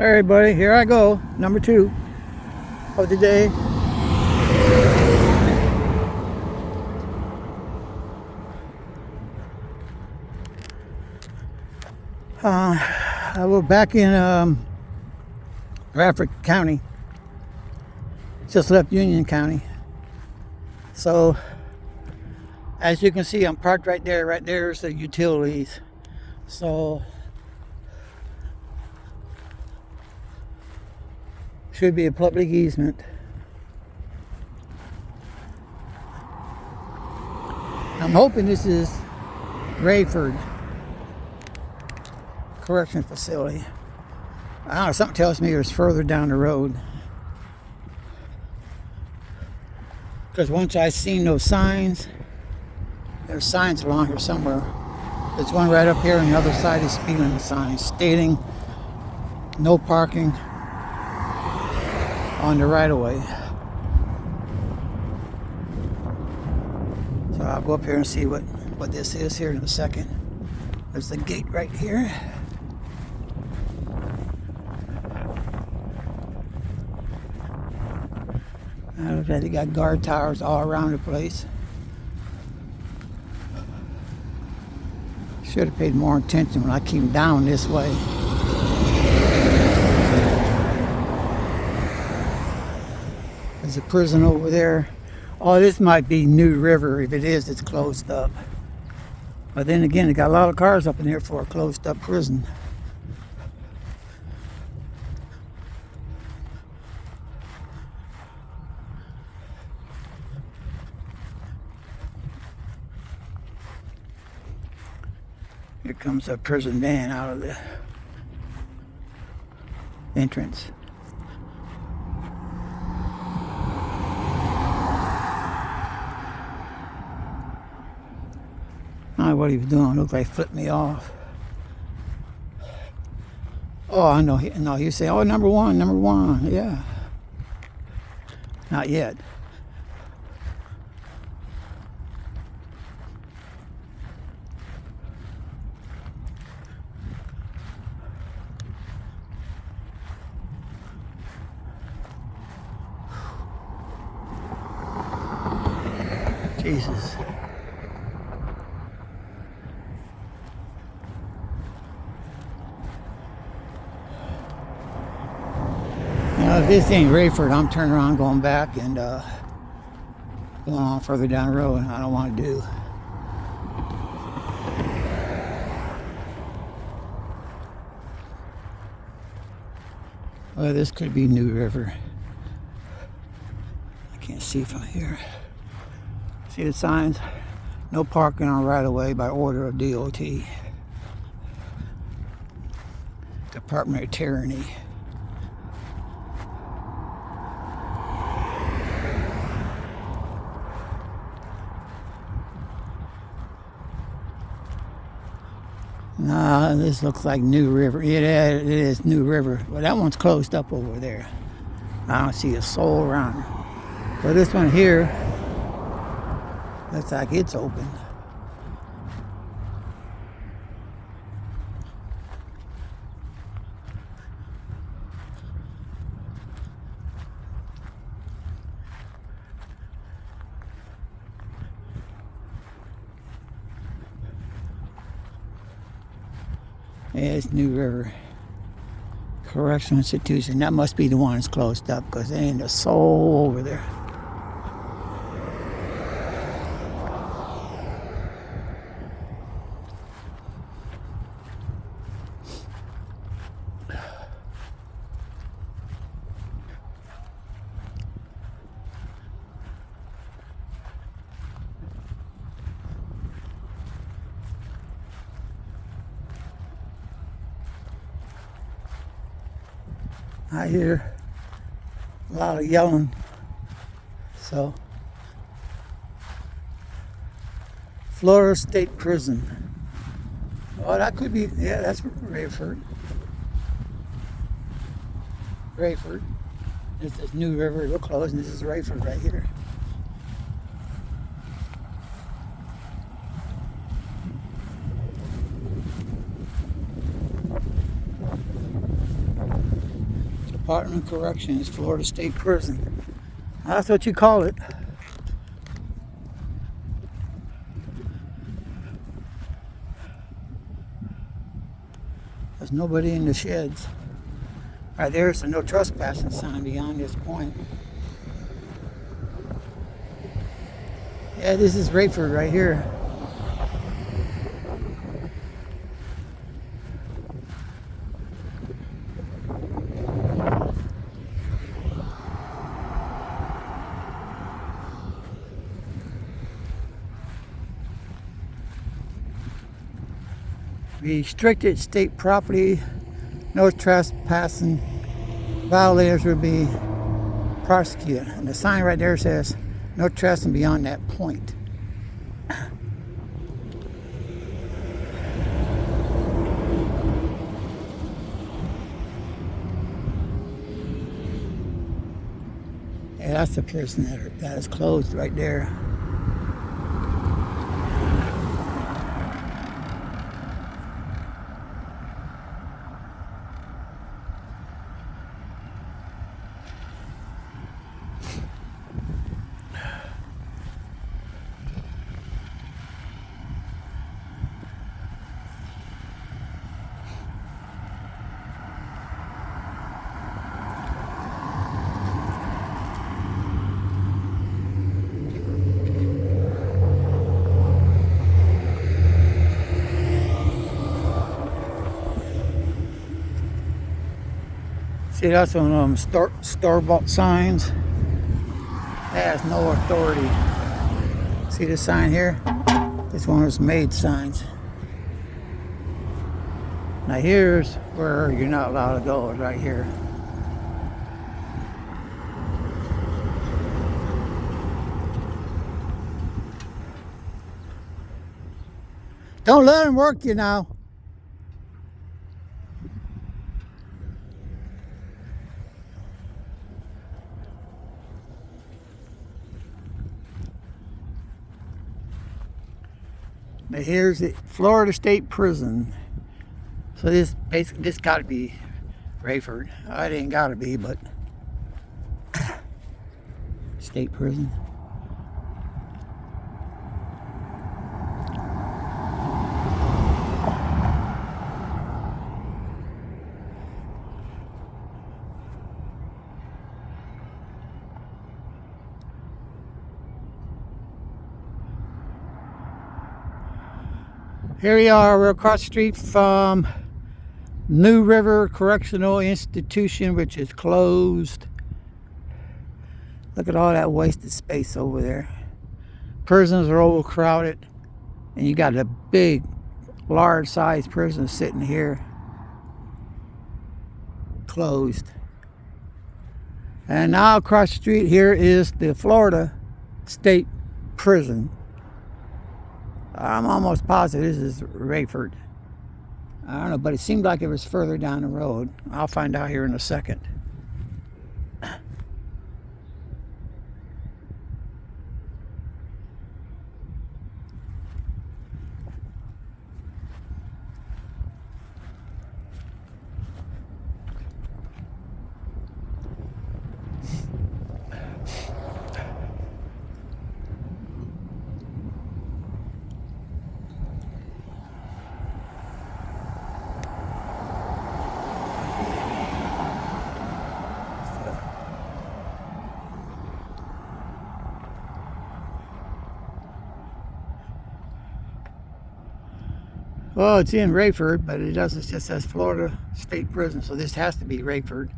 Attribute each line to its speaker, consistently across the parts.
Speaker 1: All right, buddy, here I go. Number 2 of the day. I was back in Bradford County. Just left Union County. So, as you can see, I'm parked right there. Right there is the utilities. So, should be a public easement. I'm hoping this is Rayford Correction Facility. I don't know, something tells me it's further down the road. Because once I seen those signs, there's signs along here somewhere. There's one right up here on the other side is speed limit signs stating no parking on the right of way. So I'll go up here and see what this is here in a second. There's the gate right here. Looks like they got guard towers all around the place. Should have paid more attention when I came down this way. There's a prison over there. Oh, this might be New River. If it is, it's closed up. But then again, they got a lot of cars up in there for a closed up prison. Here comes a prison van out of the entrance. I don't know what he was doing. Looked like he flipped me off. Oh, I know. No, he was saying, oh, number one. Yeah. Not yet. Jesus. If this ain't Rayford, I'm turning around going back and going on further down the road. I don't want to do. Well, this could be New River. I can't see from here. See the signs? No parking on right of way by order of DOT. Department of Tyranny. Nah, this looks like New River. Yeah, it is New River. But that one's closed up over there. I don't see a soul around. But this one here looks like it's open. Yeah, it's New River Correctional Institution. That must be the one that's closed up because there ain't a soul over there. I hear a lot of yelling. So, Florida State Prison. Oh, that could be, yeah, that's Rayford. Rayford. This is New River, real close, and this is Rayford right here. Department of Corrections, Florida State Prison. That's what you call it. There's nobody in the sheds. Right there's a no trespassing sign beyond this point. Yeah, this is Rayford right here. Restricted state property, no trespassing, violators will be prosecuted. And the sign right there says no trespassing beyond that point. Yeah, that's the prison that is closed right there. See, that's one of them store-bought signs. That has no authority. See this sign here? This one is made signs. Now here's where you're not allowed to go, right here. Don't let them work you now. Now here's the Florida State Prison. So this got to be Rayford. It ain't got to be, but state prison. Here we are, we're across the street from New River Correctional Institution, which is closed. Look at all that wasted space over there. Prisons are overcrowded, and you got a big, large-sized prison sitting here, closed. And now across the street here is the Florida State Prison. I'm almost positive this is Rayford. I don't know, but it seemed like it was further down the road. I'll find out here in a second. Well, it's in Rayford, but it doesn't. It just says Florida State Prison, so this has to be Rayford.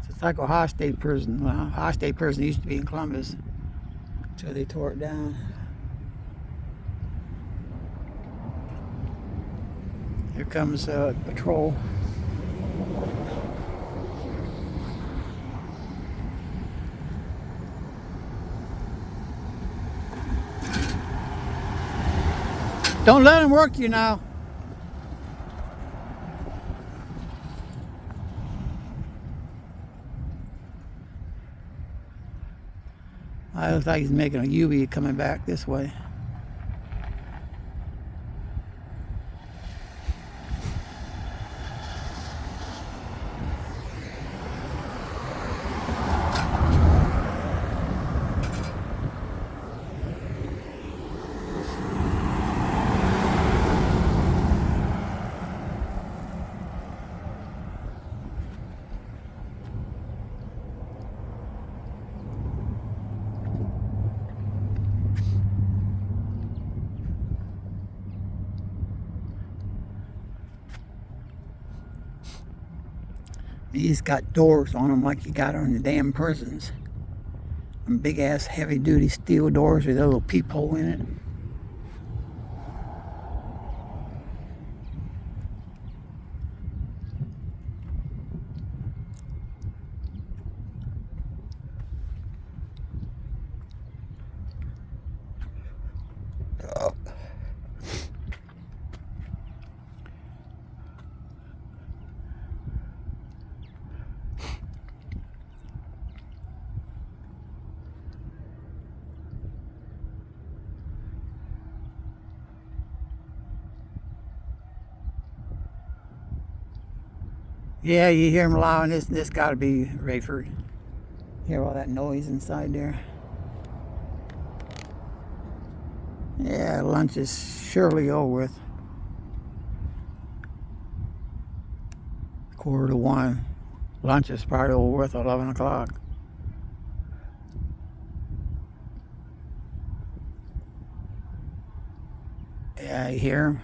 Speaker 1: It's like Ohio State Prison. Well, Ohio State Prison used to be in Columbus until they tore it down. Here comes patrol. Don't let him work you now. It looks like he's making a U-V coming back this way. These got doors on them like you got on the damn prisons. And big ass heavy duty steel doors with a little peephole in it. Yeah, you hear them loud. This got to be Rayford. Hear all that noise inside there? Yeah, lunch is surely over with. 1:45. Lunch is probably over with 11 o'clock. Yeah, you hear them?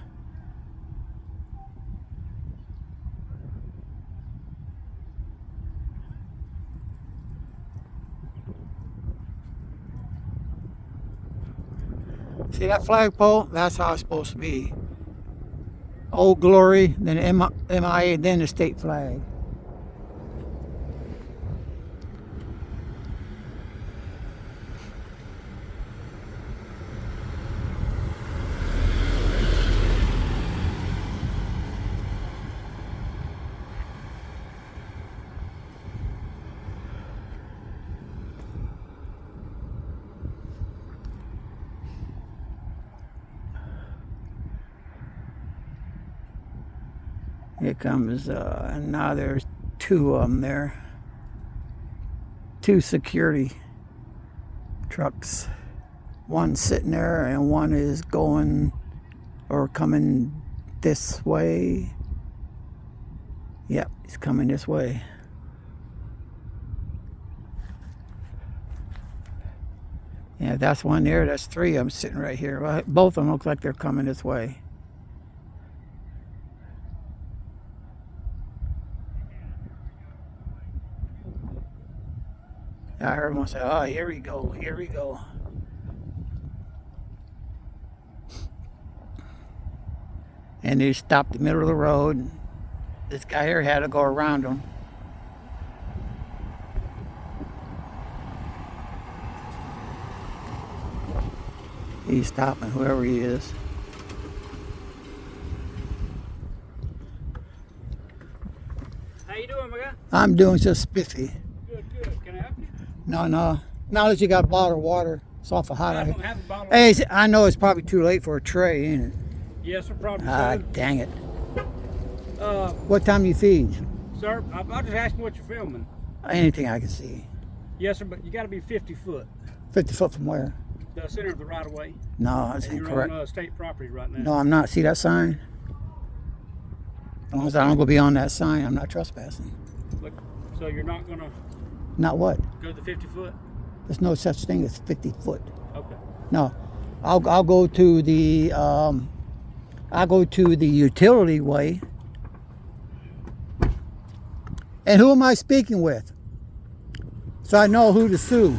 Speaker 1: See that flagpole? That's how it's supposed to be. Old Glory, then MIA, then the state flag. Here comes, now there's two of them there. Two security trucks. One sitting there and one is going or coming this way. Yep, he's coming this way. Yeah, that's one there. That's three of them sitting right here. Well, both of them look like they're coming this way. I heard one say, oh, here we go, here we go. And they stopped in the middle of the road. This guy here had to go around them. He's stopping, whoever he is.
Speaker 2: How you doing, my guy?
Speaker 1: I'm doing just spiffy.
Speaker 2: Good, good. Can I help you?
Speaker 1: No. Now that you got a bottle of water, it's awful hot.
Speaker 2: I don't have a bottle.
Speaker 1: Hey, I know it's probably too late for a tray, ain't it?
Speaker 2: Yes, sir, probably
Speaker 1: Ah,
Speaker 2: so.
Speaker 1: dang it.
Speaker 2: Uh,
Speaker 1: What time you feed?
Speaker 2: sir, I'm just asking what you're filming.
Speaker 1: Anything I can see.
Speaker 2: Yes, sir, but you got to be 50 foot.
Speaker 1: 50 foot from where?
Speaker 2: The center of the right of way.
Speaker 1: No, that's
Speaker 2: And you're
Speaker 1: incorrect.
Speaker 2: on state property right now.
Speaker 1: No, I'm not. See that sign? As long as I don't go beyond that sign, I'm not trespassing.
Speaker 2: Look, so you're not gonna
Speaker 1: Not what?
Speaker 2: go to the 50 foot?
Speaker 1: There's no such thing as 50 foot.
Speaker 2: Okay.
Speaker 1: No, I'll go to the utility way. And who am I speaking with? So I know who to sue.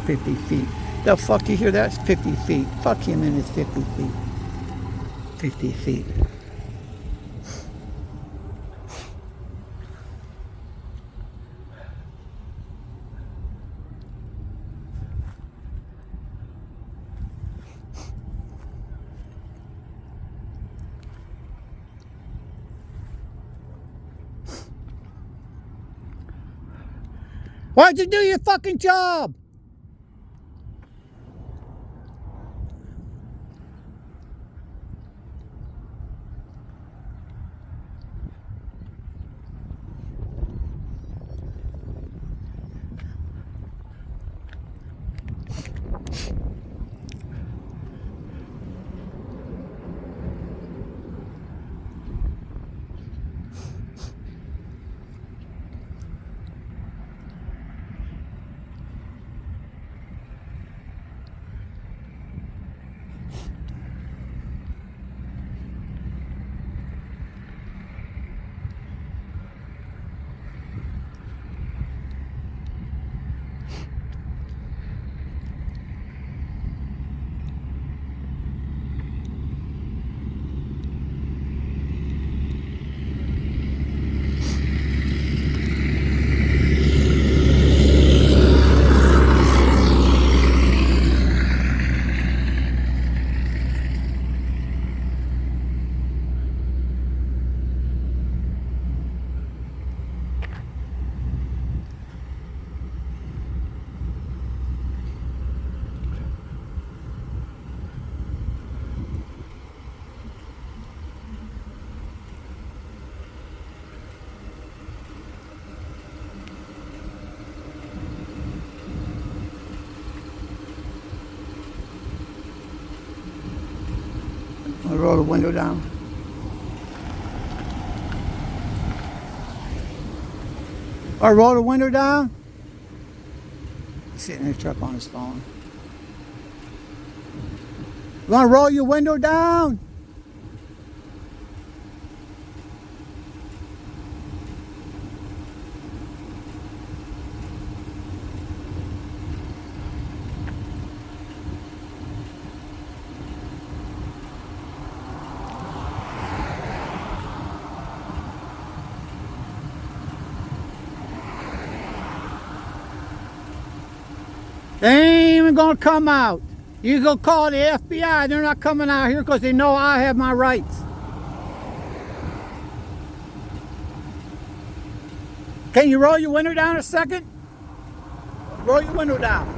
Speaker 1: 50 feet. The fuck you hear that? It's 50 feet. Fuck him and his 50 feet. 50 feet. Why'd you do your fucking job? I'll roll the window down. Or roll the window down. He's sitting in his truck on his phone. You want to roll your window down? They ain't even gonna come out. You go call the FBI, they're not coming out here because they know I have my rights. Can you roll your window down a second? Roll your window down.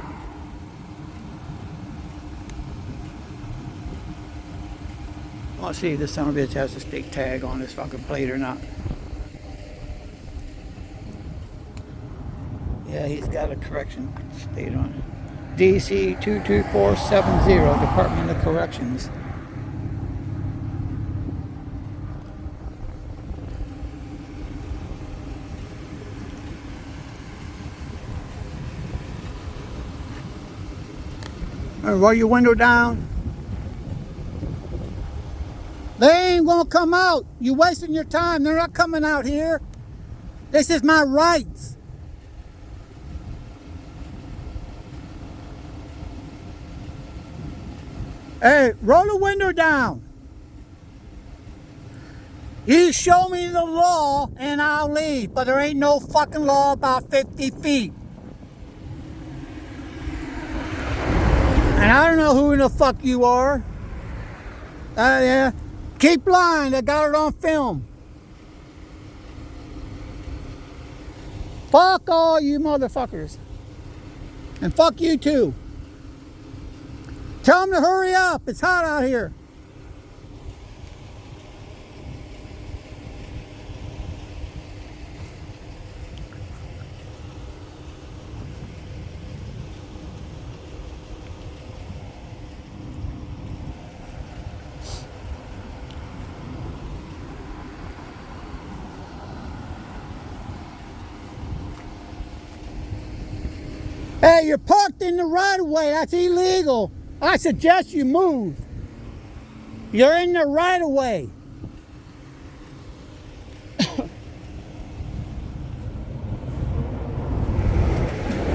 Speaker 1: Let's see if this son of a bitch has a state tag on this fucking plate or not. Yeah, he's got a correction state on it. DC 22470, Department of Corrections. Roll your window down. They ain't gonna come out. You're wasting your time. They're not coming out here. This is my rights. Hey, roll the window down. You show me the law and I'll leave, but there ain't no fucking law about 50 feet. And I don't know who the fuck you are. Yeah. Keep lying, I got it on film. Fuck all you motherfuckers. And fuck you too. Tell them to hurry up, it's hot out here. Hey, you're parked in the right of way, that's illegal. I suggest you move. You're in the right of way.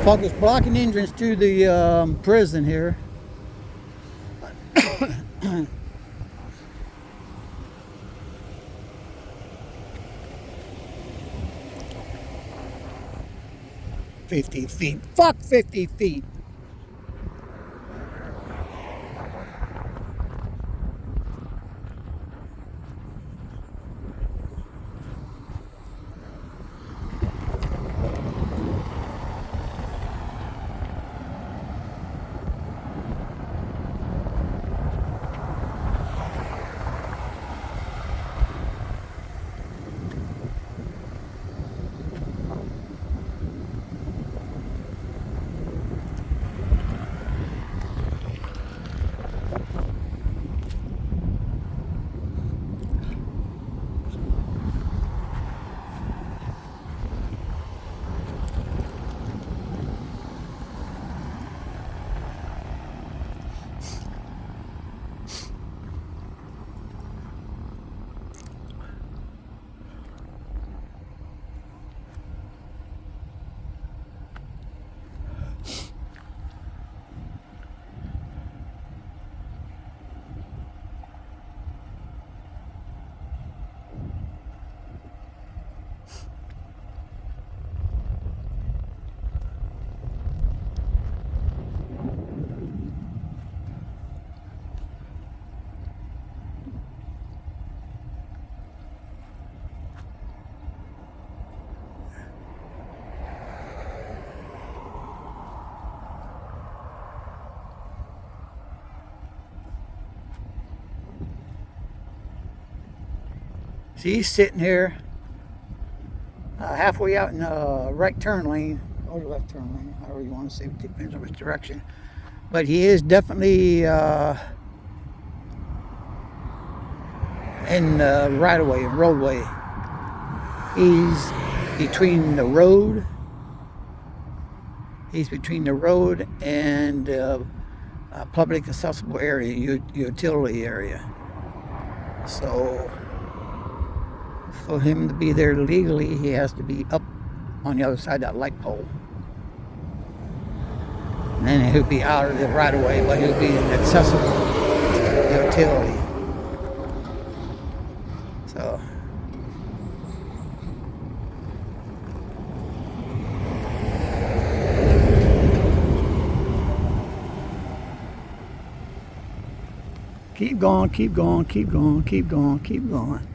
Speaker 1: Fuck, it's blocking entrance to the prison here. $50 feet. Fuck 50 feet. He's sitting here halfway out in the right turn lane, or the left turn lane, however you want to say, it depends on which direction. But he is definitely in the right of way, roadway. He's between the road. He's between the road and public accessible area, utility area. So for him to be there legally, he has to be up on the other side of that light pole. And then he'll be out of the right of way, but he'll be in accessible utility. So keep going, keep going, keep going, keep going, keep going.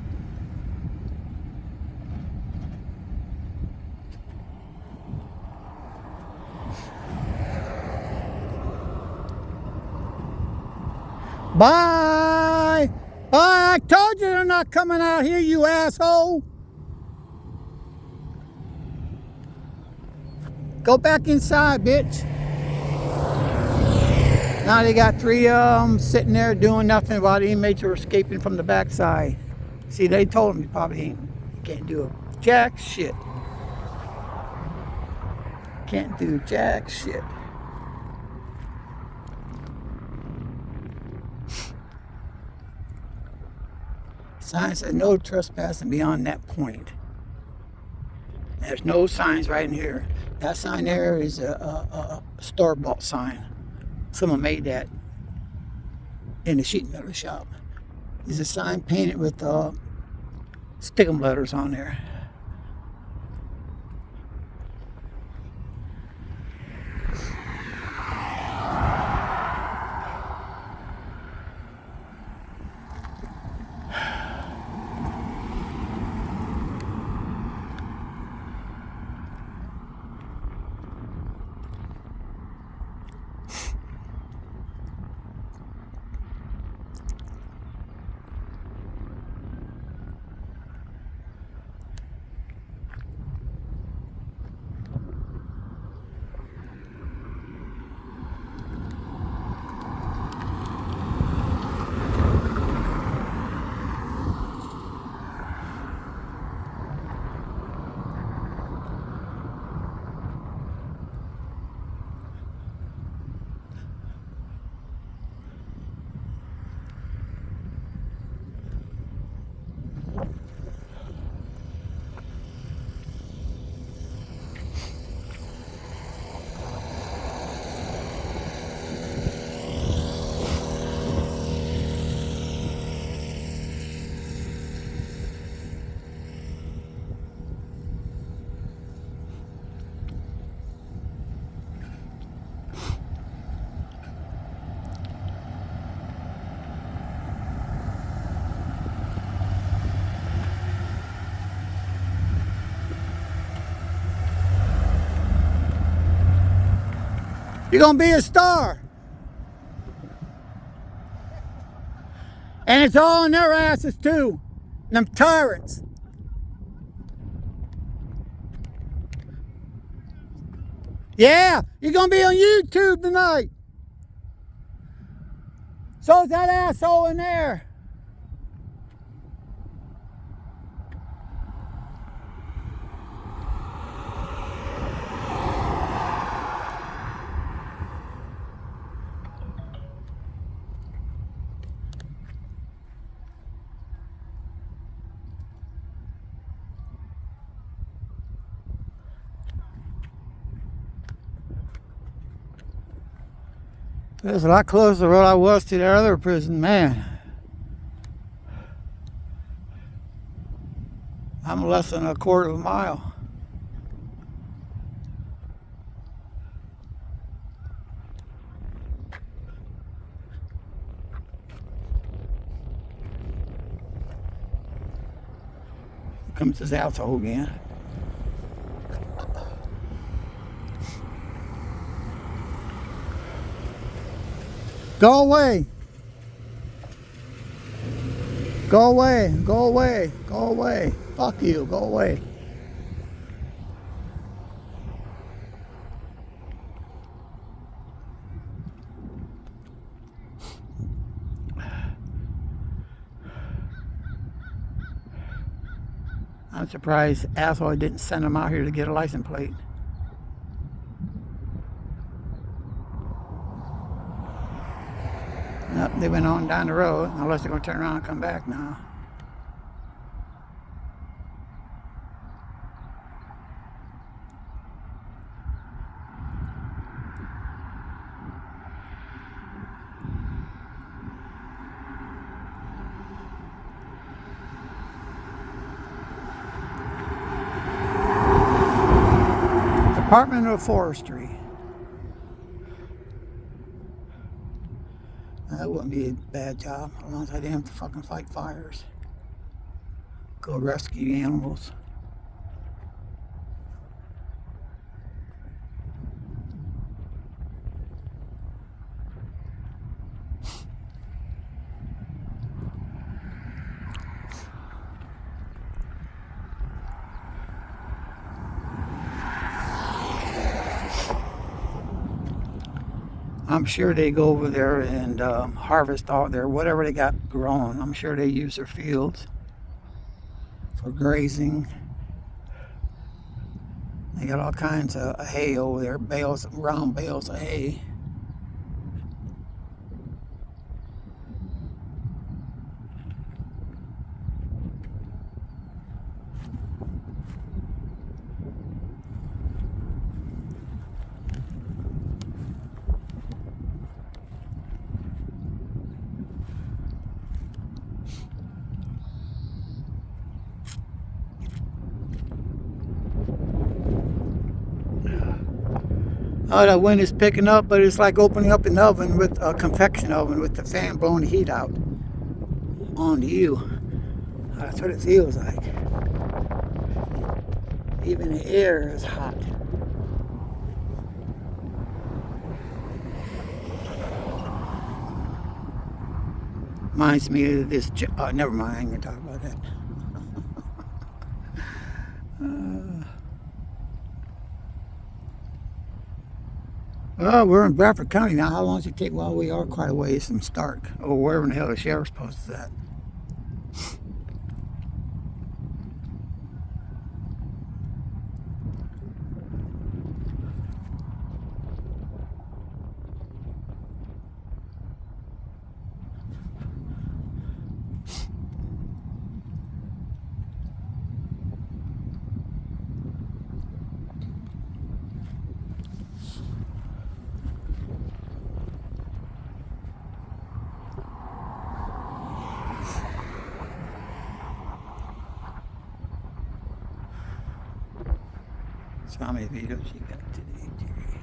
Speaker 1: Bye! Bye! I told you they're not coming out here, you asshole! Go back inside, bitch. Now they got three of them sitting there doing nothing while the inmates are escaping from the backside. See, they told him he probably can't do a jack shit. Can't do jack shit. Sign said no trespassing beyond that point. There's no signs right in here. That sign there is a store-bought sign. Someone made that in the sheet metal shop. There's a sign painted with stickum letters on there. You're gonna be a star. And it's all in their asses too. Them tyrants. Yeah, you're gonna be on YouTube tonight. So's that asshole in there. It was a lot closer to where I was to the other prison, man. I'm less than a quarter of a mile. Here comes this asshole again. Go away. Go away. Go away. Go away. Fuck you. Go away. I'm surprised asshole didn't send them out here to get a license plate. Nope, they went on down the road, unless they're going to turn around and come back now. Department of Forestry. That wouldn't be a bad job, as long as I didn't have to fucking fight fires. Go rescue animals. I'm sure they go over there and harvest all their whatever they got growing. I'm sure they use their fields for grazing. They got all kinds of hay over there, bales, round bales of hay. Oh, the wind is picking up, but it's like opening up an oven with a confection oven with the fan blowing the heat out onto you. That's what it feels like. Even the air is hot. Reminds me of this. Never mind, I ain't gonna talk about that. Well, we're in Bradford County now. How long does it take? Well, we are quite a ways from Stark, or wherever in the hell the sheriff's post is at. So how many videos you got today, Jerry?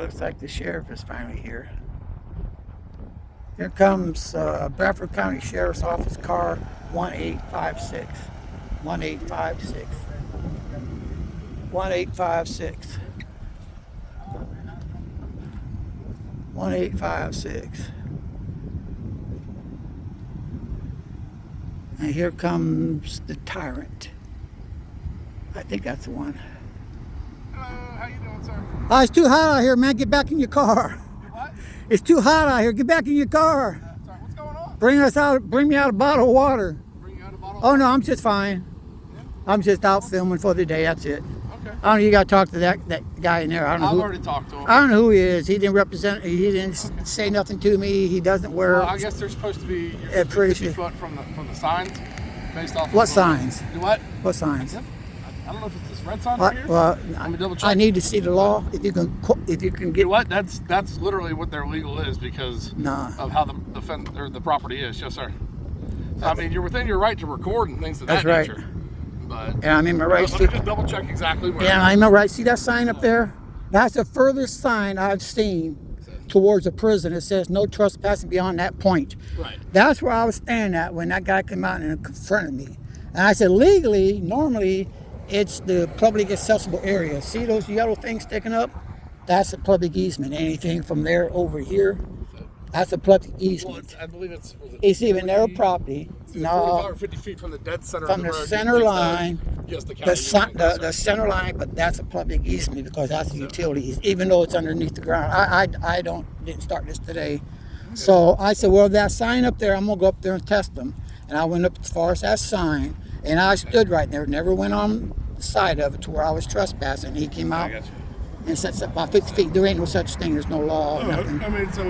Speaker 1: Looks like the sheriff is finally here. Here comes Bradford County Sheriff's Office car 1856. 1856. 1856. 1856. And here comes the tyrant. I think that's the one.
Speaker 3: Hello, how you doing, sir?
Speaker 1: Oh, it's too hot out here, man. Get back in your car.
Speaker 3: What?
Speaker 1: It's too hot out here. Get back in your car.
Speaker 3: Sorry, what's going on?
Speaker 1: Bring me out a bottle of water.
Speaker 3: Bring you out a bottle?
Speaker 1: Oh no, I'm just fine.
Speaker 3: Yeah?
Speaker 1: I'm just out filming for the day. That's it.
Speaker 3: Okay.
Speaker 1: I don't know. You got to talk to that guy in there. I don't know
Speaker 3: I've
Speaker 1: who.
Speaker 3: already talked to him.
Speaker 1: I don't know who he is. He didn't represent. He didn't say nothing to me. He doesn't wear.
Speaker 3: Well, I guess they're supposed to be
Speaker 1: Yeah, pretty
Speaker 3: 50
Speaker 1: sure.
Speaker 3: foot from the signs, based off.
Speaker 1: What
Speaker 3: of,
Speaker 1: signs?
Speaker 3: What?
Speaker 1: What signs?
Speaker 3: Yep. I don't know if it's this red sign right here.
Speaker 1: Well,
Speaker 3: Let me double check.
Speaker 1: I need to see the law. If you can
Speaker 3: You
Speaker 1: get.
Speaker 3: know what? That's literally what their legal is because
Speaker 1: Nah.
Speaker 3: of how the property is. Yes, sir. So, I mean, you're within your right to record and things of
Speaker 1: That's
Speaker 3: that
Speaker 1: right.
Speaker 3: nature. But
Speaker 1: Yeah, I'm in my right.
Speaker 3: let me just double check exactly where.
Speaker 1: Yeah, I'm right. See that sign up there? That's the furthest sign I've seen towards a prison. It says no trespassing beyond that point.
Speaker 3: Right.
Speaker 1: That's where I was standing at when that guy came out and confronted me. And I said, legally, normally, it's the public accessible area. See those yellow things sticking up? That's a public easement. Anything from there over here, That's a public
Speaker 3: Well,
Speaker 1: easement.
Speaker 3: I believe it's. Was it
Speaker 1: It's even their
Speaker 3: 40
Speaker 1: property.
Speaker 3: it's either
Speaker 1: No,
Speaker 3: 45 or 50 feet from the dead center
Speaker 1: from
Speaker 3: of
Speaker 1: the
Speaker 3: the road.
Speaker 1: center line,
Speaker 3: Just the county.
Speaker 1: the center line, but that's a public easement because that's a utility, even though it's underneath the ground. I didn't start this today. So I said, well, that sign up there, I'm gonna go up there and test them. And I went up as far as that sign, and I stood right there, never went on the side of it to where I was trespassing. He came
Speaker 3: I
Speaker 1: out
Speaker 3: got you.
Speaker 1: and said, about 50 feet, there ain't no such thing, there's no law,
Speaker 3: Oh,
Speaker 1: nothing.
Speaker 3: I mean, so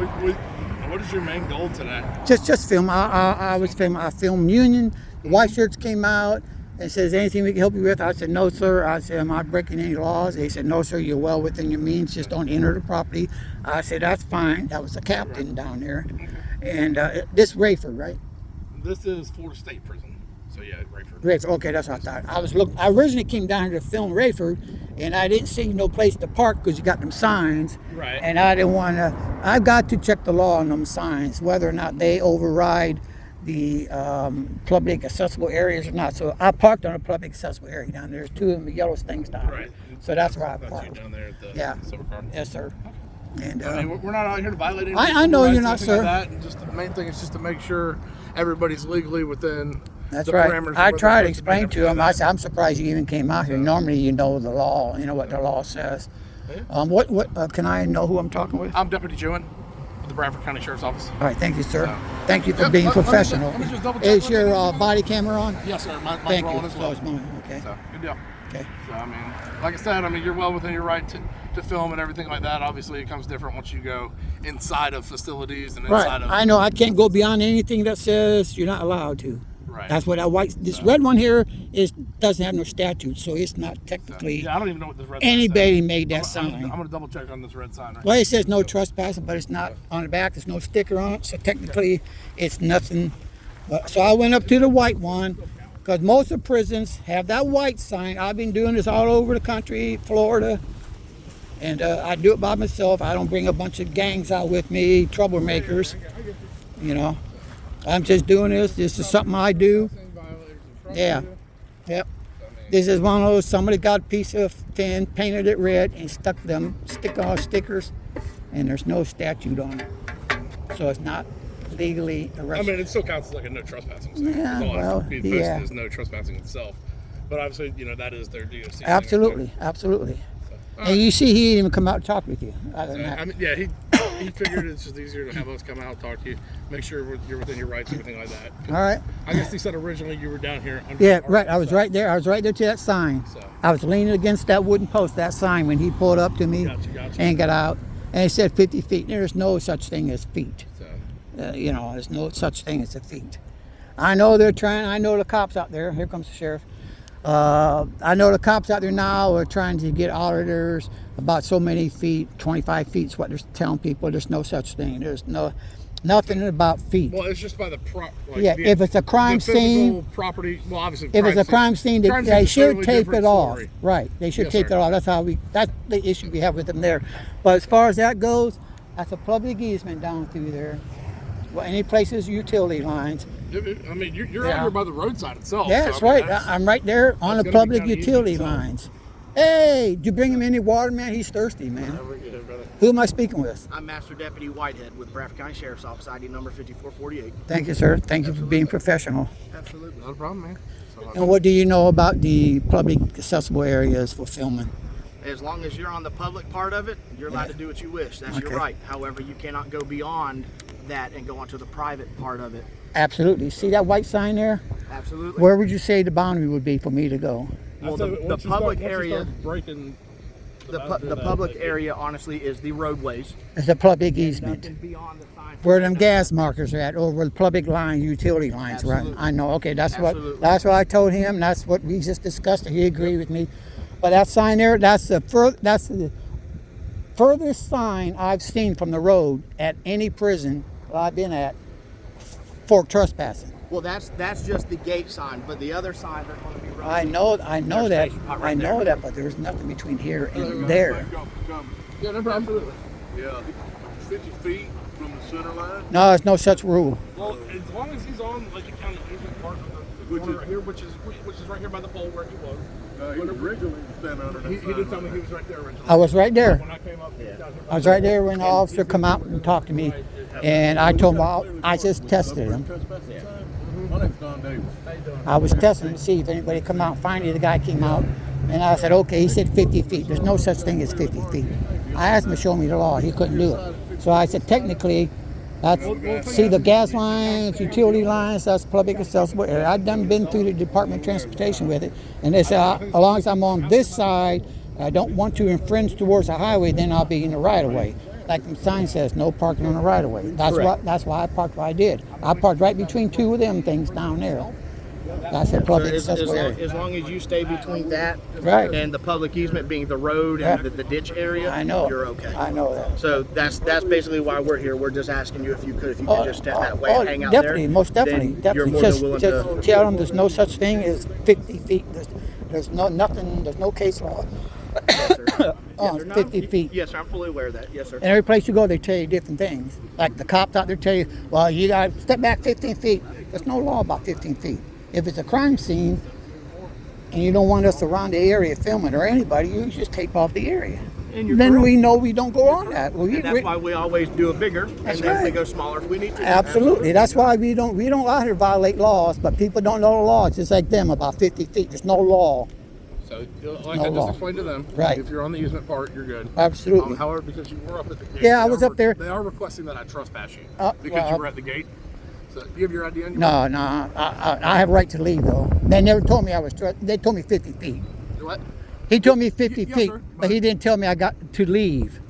Speaker 3: what is your main goal today?
Speaker 1: Just film. I was filming. I filmed Union. The white shirts came out and says, anything we can help you with? I said, no, sir. I said, am I breaking any laws? They said, no, sir, you're well within your means. Just don't enter the property. I said, that's fine. That was the captain down there. And this Rayford, right?
Speaker 3: This is Florida State Prison. So yeah, Rayford.
Speaker 1: Rayford. Okay, that's what I thought. I was looking. I originally came down here to film Rayford, and I didn't see no place to park because you got them signs.
Speaker 3: Right.
Speaker 1: And I didn't want to. I've got to check the law on them signs, whether or not they override the public accessible areas or not. So I parked on a public accessible area down there. There's two of them yellow things down there.
Speaker 3: Right.
Speaker 1: So that's where I
Speaker 3: That's
Speaker 1: parked.
Speaker 3: you down there at the
Speaker 1: Yeah.
Speaker 3: silver car.
Speaker 1: Yes, sir. And
Speaker 3: I mean, we're not out here to violate any
Speaker 1: I know
Speaker 3: rights
Speaker 1: you're
Speaker 3: or
Speaker 1: not,
Speaker 3: anything
Speaker 1: sir.
Speaker 3: Like that. And just the main thing is just to make sure everybody's legally within
Speaker 1: that's
Speaker 3: the
Speaker 1: right.
Speaker 3: parameters. of
Speaker 1: I
Speaker 3: what
Speaker 1: tried to
Speaker 3: they're supposed be
Speaker 1: explain
Speaker 3: and
Speaker 1: to him.
Speaker 3: everything
Speaker 1: I
Speaker 3: like
Speaker 1: said, I'm surprised you even came out here. Normally, you know the law. You know what the law says.
Speaker 3: Yeah.
Speaker 1: What can I know who I'm talking with?
Speaker 3: that. I'm Deputy Jewin with the Bradford County Sheriff's Office.
Speaker 1: All right, thank you, sir.
Speaker 3: So-
Speaker 1: Thank you for
Speaker 3: Yep,
Speaker 1: being
Speaker 3: let me
Speaker 1: professional.
Speaker 3: let me just double check
Speaker 1: Is
Speaker 3: one
Speaker 1: your
Speaker 3: thing.
Speaker 1: body camera on?
Speaker 3: Yes, sir. Mine's
Speaker 1: Thank you.
Speaker 3: rolling as well.
Speaker 1: So is mine. Okay.
Speaker 3: So good deal.
Speaker 1: Okay.
Speaker 3: So I mean, like I said, I mean you're well within your right to film and everything like that. Obviously, it comes different once you go inside of facilities and inside
Speaker 1: Right.
Speaker 3: of.
Speaker 1: I know I can't go beyond anything that says you're not allowed to.
Speaker 3: Right.
Speaker 1: That's what that white. This red one here doesn't have no statute, so it's not technically.
Speaker 3: Yeah, I don't even know what this red sign
Speaker 1: Anybody
Speaker 3: says.
Speaker 1: made that
Speaker 3: I'm
Speaker 1: sign.
Speaker 3: gonna double check on this red sign. Right
Speaker 1: Well,
Speaker 3: here.
Speaker 1: it says no trespassing, but it's not on the back. There's no sticker on it, so technically it's nothing. But, so I went up to the white one because most of the prisons have that white sign. I've been doing this all over the country, Florida, and I do it by myself. I don't bring a bunch of gangs out with me, troublemakers. You know, I'm just doing this. This is something I do. Yeah. Yep. This is one of those, somebody got a piece of tin, painted it red, and stuck them stickers, and there's no statute on it. So it's not legally
Speaker 3: I
Speaker 1: arrested.
Speaker 3: mean, it still counts as like a no trespassing sign.
Speaker 1: Yeah,
Speaker 3: It's all
Speaker 1: well,
Speaker 3: being posted
Speaker 1: yeah.
Speaker 3: as no trespassing itself. But obviously, you know, that is their DOC. thing.
Speaker 1: Absolutely, absolutely.
Speaker 3: All
Speaker 1: And you see, he didn't even come out and talk with you. Other than that.
Speaker 3: I mean, yeah, he figured it's just easier to have us come out, talk to you, make sure you're within your rights, everything like that.
Speaker 1: All right.
Speaker 3: I guess he said originally you were down here. Under
Speaker 1: Yeah,
Speaker 3: our
Speaker 1: right. I was
Speaker 3: side.
Speaker 1: right there. I was right there to that sign.
Speaker 3: So.
Speaker 1: I was leaning against that wooden post, that sign, when he pulled up to me
Speaker 3: Gotcha.
Speaker 1: and got out. And it said 50 feet. There's no such thing as feet.
Speaker 3: So,
Speaker 1: You know, there's no such thing as a feet. I know they're trying. I know the cops out there. Here comes the sheriff. I know the cops out there now are trying to get auditors about so many feet. 25 feet is what they're telling people. There's no such thing. There's nothing about feet.
Speaker 3: well, it's just by the
Speaker 1: Yeah, if it's a crime
Speaker 3: the physical
Speaker 1: scene-
Speaker 3: property. Well, obviously,
Speaker 1: If it's a crime scene, they should tape it off.
Speaker 3: Story.
Speaker 1: Right, they should
Speaker 3: Yes,
Speaker 1: tape
Speaker 3: sir.
Speaker 1: it off. That's the issue we have with them there. But as far as that goes, that's a public easement down through there. Well, any places utility lines.
Speaker 3: I mean, you're
Speaker 1: Yeah.
Speaker 3: out here by the roadside itself.
Speaker 1: Yeah,
Speaker 3: so,
Speaker 1: that's
Speaker 3: I mean,
Speaker 1: right. I'm right there on
Speaker 3: that's
Speaker 1: the
Speaker 3: gonna be
Speaker 1: public
Speaker 3: kinda easy
Speaker 1: utility
Speaker 3: itself.
Speaker 1: lines. Hey, did you bring him any water, man? He's thirsty, man. Who am I speaking with?
Speaker 4: I'm Master Deputy Whitehead with Bradford County Sheriff's Office, ID number 5448.
Speaker 1: Thank you, sir. Thank you for being professional.
Speaker 4: Absolutely.
Speaker 3: Not a problem, man. So,
Speaker 1: And what do you know about the public accessible areas for filming?
Speaker 4: As long as you're on the public part of it, you're allowed to do what you wish. That's
Speaker 1: Okay.
Speaker 4: your right. However, you cannot go beyond that and go onto the private part of it.
Speaker 1: Absolutely. See that white sign there?
Speaker 4: Absolutely.
Speaker 1: Where would you say the boundary would be for me to go?
Speaker 4: Well, the public area,
Speaker 3: breaking
Speaker 4: the public area, honestly, is the roadways.
Speaker 1: It's a public easement.
Speaker 4: Nothing beyond the sign.
Speaker 1: Where them gas markers are at, or where the public line, utility lines, right?
Speaker 4: Absolutely.
Speaker 1: I know. Okay, that's
Speaker 4: Absolutely.
Speaker 1: what I told him. That's what we just discussed. He agreed with me. But that sign there, that's the furthest sign I've seen from the road at any prison I've been at for trespassing.
Speaker 4: Well, that's just the gate sign, but the other signs are going to be right.
Speaker 1: I know that.
Speaker 4: There's space right
Speaker 1: I know
Speaker 4: there.
Speaker 1: that. But there's nothing between here and there.
Speaker 3: Yeah, no problem. Absolutely.
Speaker 5: Yeah, 50 feet from the center line.
Speaker 1: No, there's no such rule.
Speaker 3: Well, as long as he's on like the county easement part of the corner right here, which is right here by the pole where he was.
Speaker 5: He was originally standing under that
Speaker 3: He
Speaker 5: sign
Speaker 3: did tell me
Speaker 5: right
Speaker 3: he was right there originally.
Speaker 1: I was right there.
Speaker 3: When I came up,
Speaker 1: I was right there when the officer come out and talked to me. And I told him, I just tested him.
Speaker 5: My name's Don Davis.
Speaker 1: I was testing to see if anybody come out. Finally, the guy came out, and I said, okay. He said 50 feet. There's no such thing as 50 feet. I asked him to show me the law. He couldn't do it. So I said, technically, that's, see the gas lines, utility lines, that's public accessible area. I've been through the Department of Transportation with it, and they said, as long as I'm on this side, I don't want to infringe towards the highway, then I'll be in the right of way. Like the sign says, no parking on the right of way. That's why I parked where I did. I parked right between two of them things down there. That's a public accessible area.
Speaker 4: As long as you stay between that
Speaker 1: Right.
Speaker 4: and the public easement being the road and the ditch area,
Speaker 1: I know.
Speaker 4: you're okay.
Speaker 1: I know that.
Speaker 4: So that's basically why we're here. We're just asking you if you could just stand that way and hang out
Speaker 1: definitely,
Speaker 4: there.
Speaker 1: most definitely,
Speaker 4: then You're
Speaker 1: definitely.
Speaker 4: more
Speaker 1: Just,
Speaker 4: than willing
Speaker 1: just
Speaker 4: to.
Speaker 1: tell them there's no such thing as 50 feet. There's no nothing. There's no case law
Speaker 4: Yes, sir.
Speaker 1: on 50 feet.
Speaker 4: Yes, sir. I'm fully aware of that. Yes, sir.
Speaker 1: And every place you go, they tell you different things. Like the cops out there tell you, well, you got to step back 15 feet. There's no law about 15 feet. If it's a crime scene and you don't want us around the area filming or anybody, you just tape off the area.
Speaker 4: And you're
Speaker 1: Then
Speaker 4: correct.
Speaker 1: we know we don't go on that.
Speaker 4: And that's why we always do it bigger, and
Speaker 1: That's
Speaker 4: then we
Speaker 1: right.
Speaker 4: go smaller if we need to.
Speaker 1: Absolutely. That's why we don't out here violate laws, but people don't know the law. It's just like them about 50 feet. There's no law.
Speaker 3: So, like
Speaker 1: No
Speaker 3: I
Speaker 1: law.
Speaker 3: just explained to them,
Speaker 1: Right.
Speaker 3: if you're on the easement part, you're good.
Speaker 1: Absolutely.
Speaker 3: However, because you were up at the gate,
Speaker 1: Yeah, I
Speaker 3: they
Speaker 1: was
Speaker 3: are
Speaker 1: up there.
Speaker 3: They are requesting that I trespass you because
Speaker 1: well,
Speaker 3: you were at the gate. So, do you have your ID on you?
Speaker 1: No, I have a right to leave though. They never told me I was. They told me 50 feet.
Speaker 3: What?
Speaker 1: He told me 50
Speaker 3: Yes,
Speaker 1: feet,
Speaker 3: sir,
Speaker 1: but he didn't tell me I got to leave.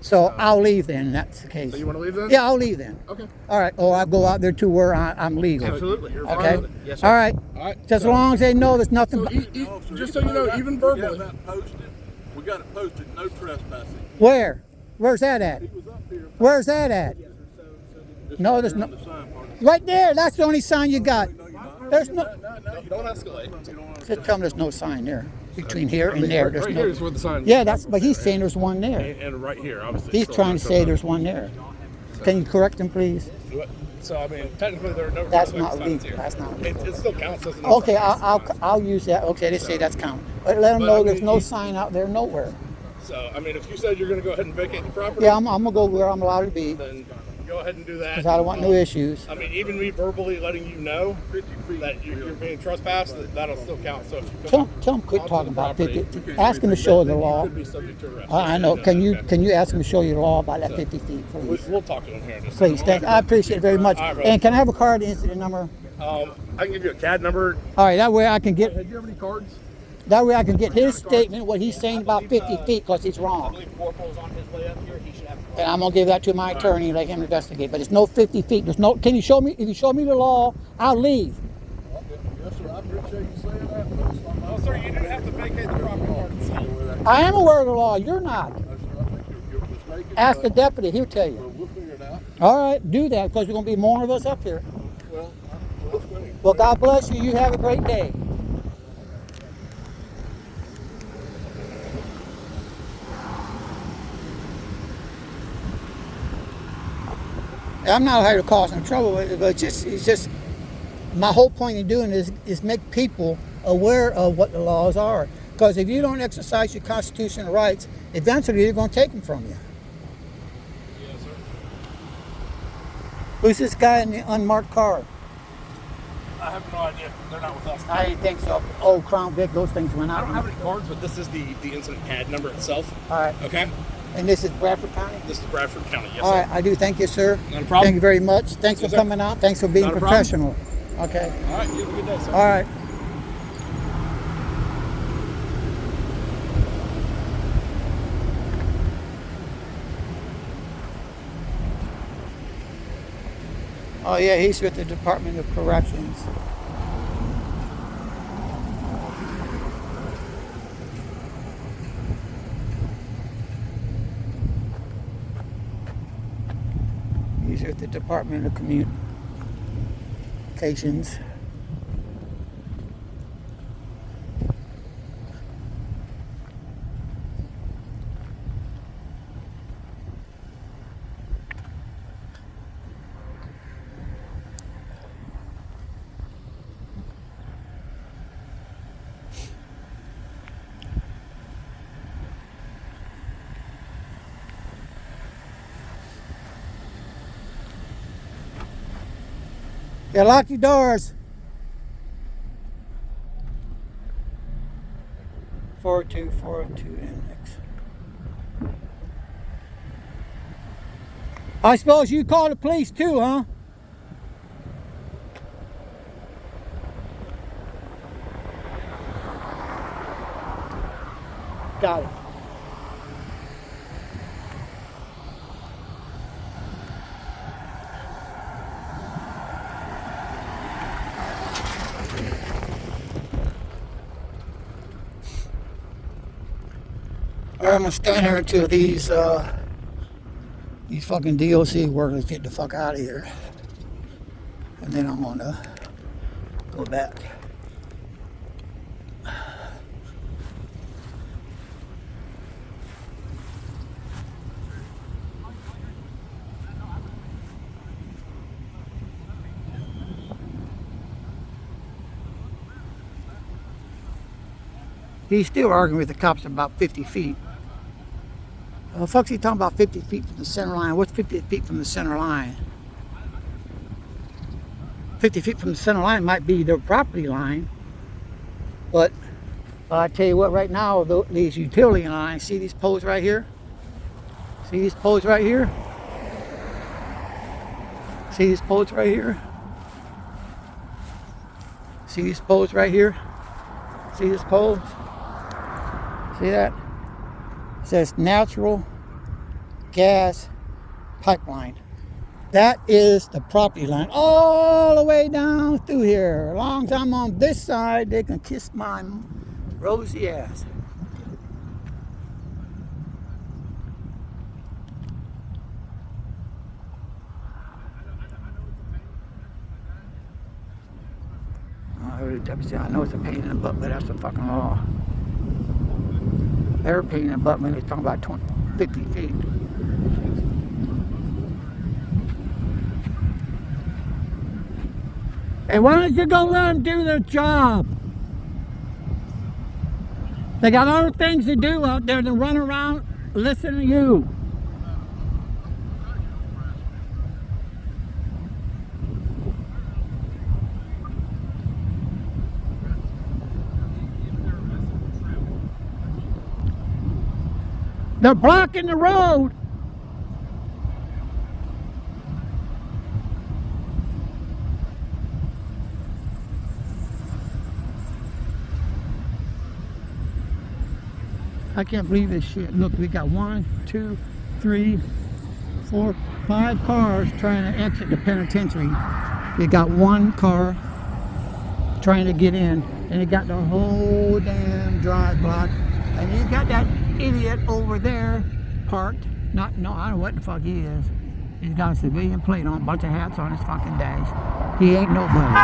Speaker 1: So I'll leave then. In that's the case.
Speaker 3: So you want to leave then?
Speaker 1: Yeah, I'll leave then.
Speaker 3: Okay.
Speaker 1: All right. Or I'll go out there to where I'm legal.
Speaker 4: Absolutely. You're fine
Speaker 1: Okay.
Speaker 4: with it. Yes, sir.
Speaker 1: All right.
Speaker 3: All right.
Speaker 1: Just as long as they know there's nothing.
Speaker 3: So, just so you know, even verbally.
Speaker 5: We got it posted, no trespassing.
Speaker 1: Where? Where's that at?
Speaker 5: He was up here.
Speaker 1: Where's that at? No, there's no.
Speaker 5: The sign part.
Speaker 1: Right there. That's the only sign you got. There's no.
Speaker 3: Don't escalate.
Speaker 1: Just tell them there's no sign there. Between here and there, there's
Speaker 3: Right
Speaker 1: no.
Speaker 3: here is where the sign.
Speaker 1: Yeah, but he's saying there's one there.
Speaker 3: And right here, obviously.
Speaker 1: He's
Speaker 3: so
Speaker 1: trying to
Speaker 3: so-
Speaker 1: say there's one there. Can you correct him, please?
Speaker 3: So I mean, technically there are no.
Speaker 1: That's
Speaker 3: trespass
Speaker 1: not
Speaker 3: signs
Speaker 1: legal.
Speaker 3: here.
Speaker 1: That's not legal.
Speaker 3: It still counts as an.
Speaker 1: Okay, I'll use that. Okay, they say that's count. But let them
Speaker 3: But,
Speaker 1: know
Speaker 3: I
Speaker 1: there's
Speaker 3: mean,
Speaker 1: no
Speaker 3: you-
Speaker 1: sign out there nowhere.
Speaker 3: So I mean, if you said you're going to go ahead and vacate the property,
Speaker 1: Yeah, I'm gonna go where I'm allowed to be
Speaker 3: then go ahead and do that.
Speaker 1: because I don't want no issues.
Speaker 3: I mean, even me verbally letting you know that you're being trespassed, that'll still count. So if you
Speaker 1: Tell him quit
Speaker 3: onto
Speaker 1: talking
Speaker 3: the
Speaker 1: about
Speaker 3: property,
Speaker 1: 50. Ask him to show the
Speaker 3: you
Speaker 1: law.
Speaker 3: could be subject to arrest.
Speaker 1: I know. Can you
Speaker 3: Okay.
Speaker 1: ask him to show you the law about that 50 feet, please?
Speaker 3: We'll talk to him here in just a
Speaker 1: Please,
Speaker 3: second.
Speaker 1: I appreciate it very much.
Speaker 3: All right, brother.
Speaker 1: And can I have a card incident number?
Speaker 3: I can give you a CAD number.
Speaker 1: All right, that way I can get
Speaker 3: Do you have any cards?
Speaker 1: his statement, what he's saying about 50 feet, because he's wrong.
Speaker 4: Corporal's on his way up here. He should have.
Speaker 1: And I'm gonna give that to my attorney and let him investigate. But it's no 50 feet. There's no. Can you show me? If you show me the law, I'll leave.
Speaker 5: Yes, sir, I appreciate you saying that, but it's not my.
Speaker 3: Oh, sir, you didn't have to vacate the property part itself.
Speaker 1: I am aware of the law. You're not.
Speaker 5: No, sir, I think you're mistaken.
Speaker 1: Ask the
Speaker 5: but-
Speaker 1: deputy. He'll tell
Speaker 5: Well,
Speaker 1: you.
Speaker 5: we'll figure it out.
Speaker 1: All right, do that because there's gonna be more of us up here.
Speaker 5: Well, let's go.
Speaker 1: Well, God bless you. You have a great day. I'm not here to cause no trouble, but it's just my whole point in doing this is make people aware of what the laws are. Because if you don't exercise your constitutional rights, eventually they're going to take them from you.
Speaker 3: Yes, sir.
Speaker 1: Who's this guy in the unmarked car?
Speaker 3: I have no idea. They're not with us.
Speaker 1: I didn't think so. Old Crown Vic, those things went
Speaker 3: I
Speaker 1: out.
Speaker 3: don't have any cards, but this is the incident CAD number itself.
Speaker 1: All right.
Speaker 3: Okay?
Speaker 1: And this is Bradford County?
Speaker 3: This is Bradford County. Yes,
Speaker 1: All
Speaker 3: sir.
Speaker 1: right, I do thank you, sir.
Speaker 3: Not a problem.
Speaker 1: Thank you very much. Thanks
Speaker 3: Yes,
Speaker 1: for
Speaker 3: sir.
Speaker 1: coming out. Thanks for being
Speaker 3: Not a problem.
Speaker 1: professional. Okay.
Speaker 3: All right. You have a good day, sir.
Speaker 1: All right. Oh yeah, he's with the Department of Corrections. He's with the Department of Communications. Yeah, lock your doors. 42402 NX. I suppose you call the police too, huh? Got it. I'm gonna stand here until these fucking DOC workers get the fuck out of here, and then I'm gonna go back. He's still arguing with the cops about 50 feet. Fuck's he talking about 50 feet from the center line? What's 50 feet from the center line? 50 feet from the center line might be their property line. But I tell you what, right now, these utility lines, see these poles right here? See these poles right here? See these poles right here? See these poles right here? See these poles? See that? It says natural gas pipeline. That is the property line all the way down through here. As long as I'm on this side, they can kiss my rosy ass. I know it's a pain in the butt, but that's the fucking law. They're a pain in the butt when they're talking about 50 feet. Hey, why don't you go let them do their job? They got other things to do out there than run around listening to you. They're blocking the road. I can't believe this shit. Look, we got 1, 2, 3, 4, 5 cars trying to exit the penitentiary. We got one car trying to get in, and it got the whole damn drive blocked. And you got that idiot over there parked. I don't know what the fuck he is. He's got a civilian plate on, a bunch of hats on his fucking dash. He ain't nobody.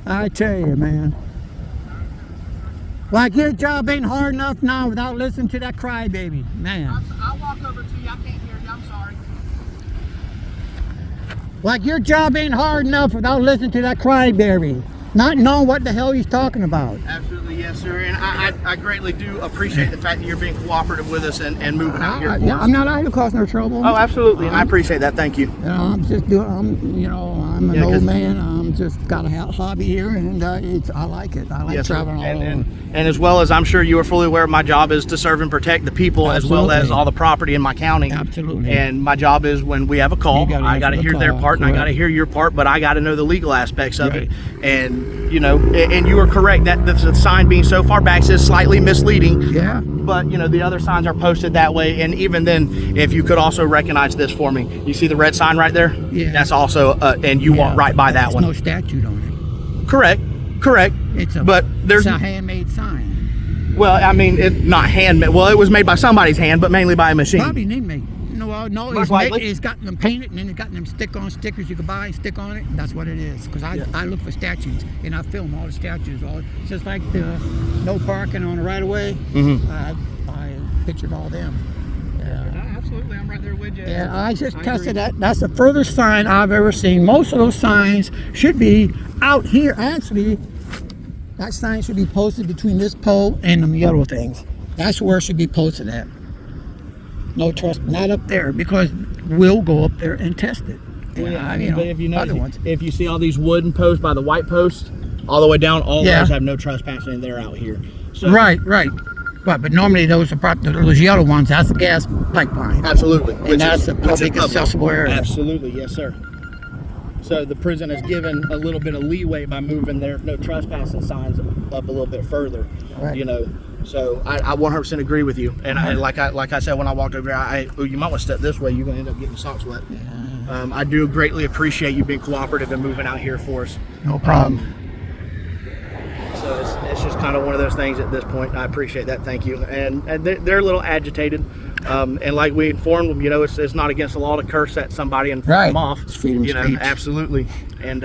Speaker 1: I tell you, man. Like your job ain't hard enough now without listening to that crybaby, man.
Speaker 4: I'll walk over to you. I can't hear you. I'm sorry.
Speaker 1: Like your job ain't hard enough without listening to that crybaby, not knowing what the hell he's talking about.
Speaker 4: Absolutely, yes, sir. And I greatly do appreciate the fact that you're being cooperative with us and moving out here.
Speaker 1: Yeah, I'm not out here causing no trouble.
Speaker 4: Oh, absolutely. And I appreciate that. Thank you.
Speaker 1: You know, I'm just doing. I'm an old man. I'm just got a hobby here, and I like it. I like
Speaker 4: Yes, sir.
Speaker 1: traveling all over.
Speaker 4: And as well as I'm sure you are fully aware, my job is to serve and protect the people as well as all the property in my county.
Speaker 1: Absolutely.
Speaker 4: And my job is when we have a call, I got to hear their part and I got to hear your part, but I got to know the legal aspects of it. And and you are correct that the sign being so far back is slightly misleading.
Speaker 1: Yeah.
Speaker 4: But the other signs are posted that way, and even then, if you could also recognize this for me, you see the red sign right there?
Speaker 1: Yeah.
Speaker 4: That's also, and you walk right by that
Speaker 1: There's
Speaker 4: one.
Speaker 1: no statute on it.
Speaker 4: Correct.
Speaker 1: It's a handmade sign.
Speaker 4: Well, I mean, it's not handmade. Well, it was made by somebody's hand, but mainly by a machine.
Speaker 1: Probably need made. No,
Speaker 4: Most likely.
Speaker 1: it's got them painted, and then it's got them stickers you can buy and stick on it. And that's what it is. Because I look for statutes, and I film all the statutes. Just like the no parking on the right of way.
Speaker 4: Mm-hmm.
Speaker 1: I pictured all them.
Speaker 4: absolutely. I'm right there with you.
Speaker 1: And I just
Speaker 4: I
Speaker 1: tested
Speaker 4: agree.
Speaker 1: that. That's the furthest sign I've ever seen. Most of those signs should be out here. Actually, that sign should be posted between this pole and them yellow things. That's where it should be posted at. No trust, not up there, because we'll go up there and test it.
Speaker 4: Well, yeah,
Speaker 1: And, you know,
Speaker 4: but if you
Speaker 1: other
Speaker 4: know,
Speaker 1: ones.
Speaker 4: if you see all these wooden posts by the white posts, all the way down, all
Speaker 1: Yeah.
Speaker 4: those have no trespassing. They're out here. So,
Speaker 1: Right. But normally those yellow ones, that's the gas pipeline.
Speaker 4: Absolutely.
Speaker 1: And that's a public accessible area.
Speaker 4: Absolutely, yes, sir. So the prison has given a little bit of leeway by moving their no trespassing signs up a little bit further.
Speaker 1: Right.
Speaker 4: You know, so I 100% agree with you. And like I said when I walked over here, you might want to step this way. You're going to end up getting your socks wet. I do greatly appreciate you being cooperative and moving out here for us.
Speaker 1: No problem.
Speaker 4: So it's just kind of one of those things at this point. I appreciate that. Thank you. And they're a little agitated. And like we informed them, you know, it's not against the law to curse at somebody and flip them off.
Speaker 1: It's freedom of
Speaker 4: You know,
Speaker 1: speech.
Speaker 4: absolutely. And,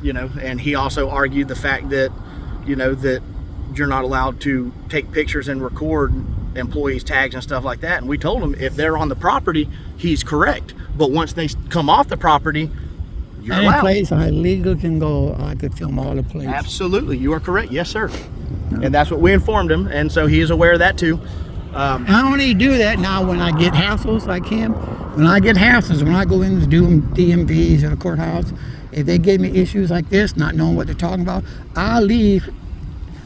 Speaker 4: you know, and he also argued the fact that, you know, that you're not allowed to take pictures and record employees' tags and stuff like that. And we told him if they're on the property, he's correct. But once they come off the property, you're
Speaker 1: Any
Speaker 4: allowed.
Speaker 1: place I legally can go, I could film all the places.
Speaker 4: Absolutely, you are correct. Yes, sir. And that's what we informed him, and so he is aware of that too.
Speaker 1: I only do that now when I get hassles like him. When I get hassles, when I go in to do DMVs at the courthouse, if they give me issues like this, not knowing what they're talking about, I leave.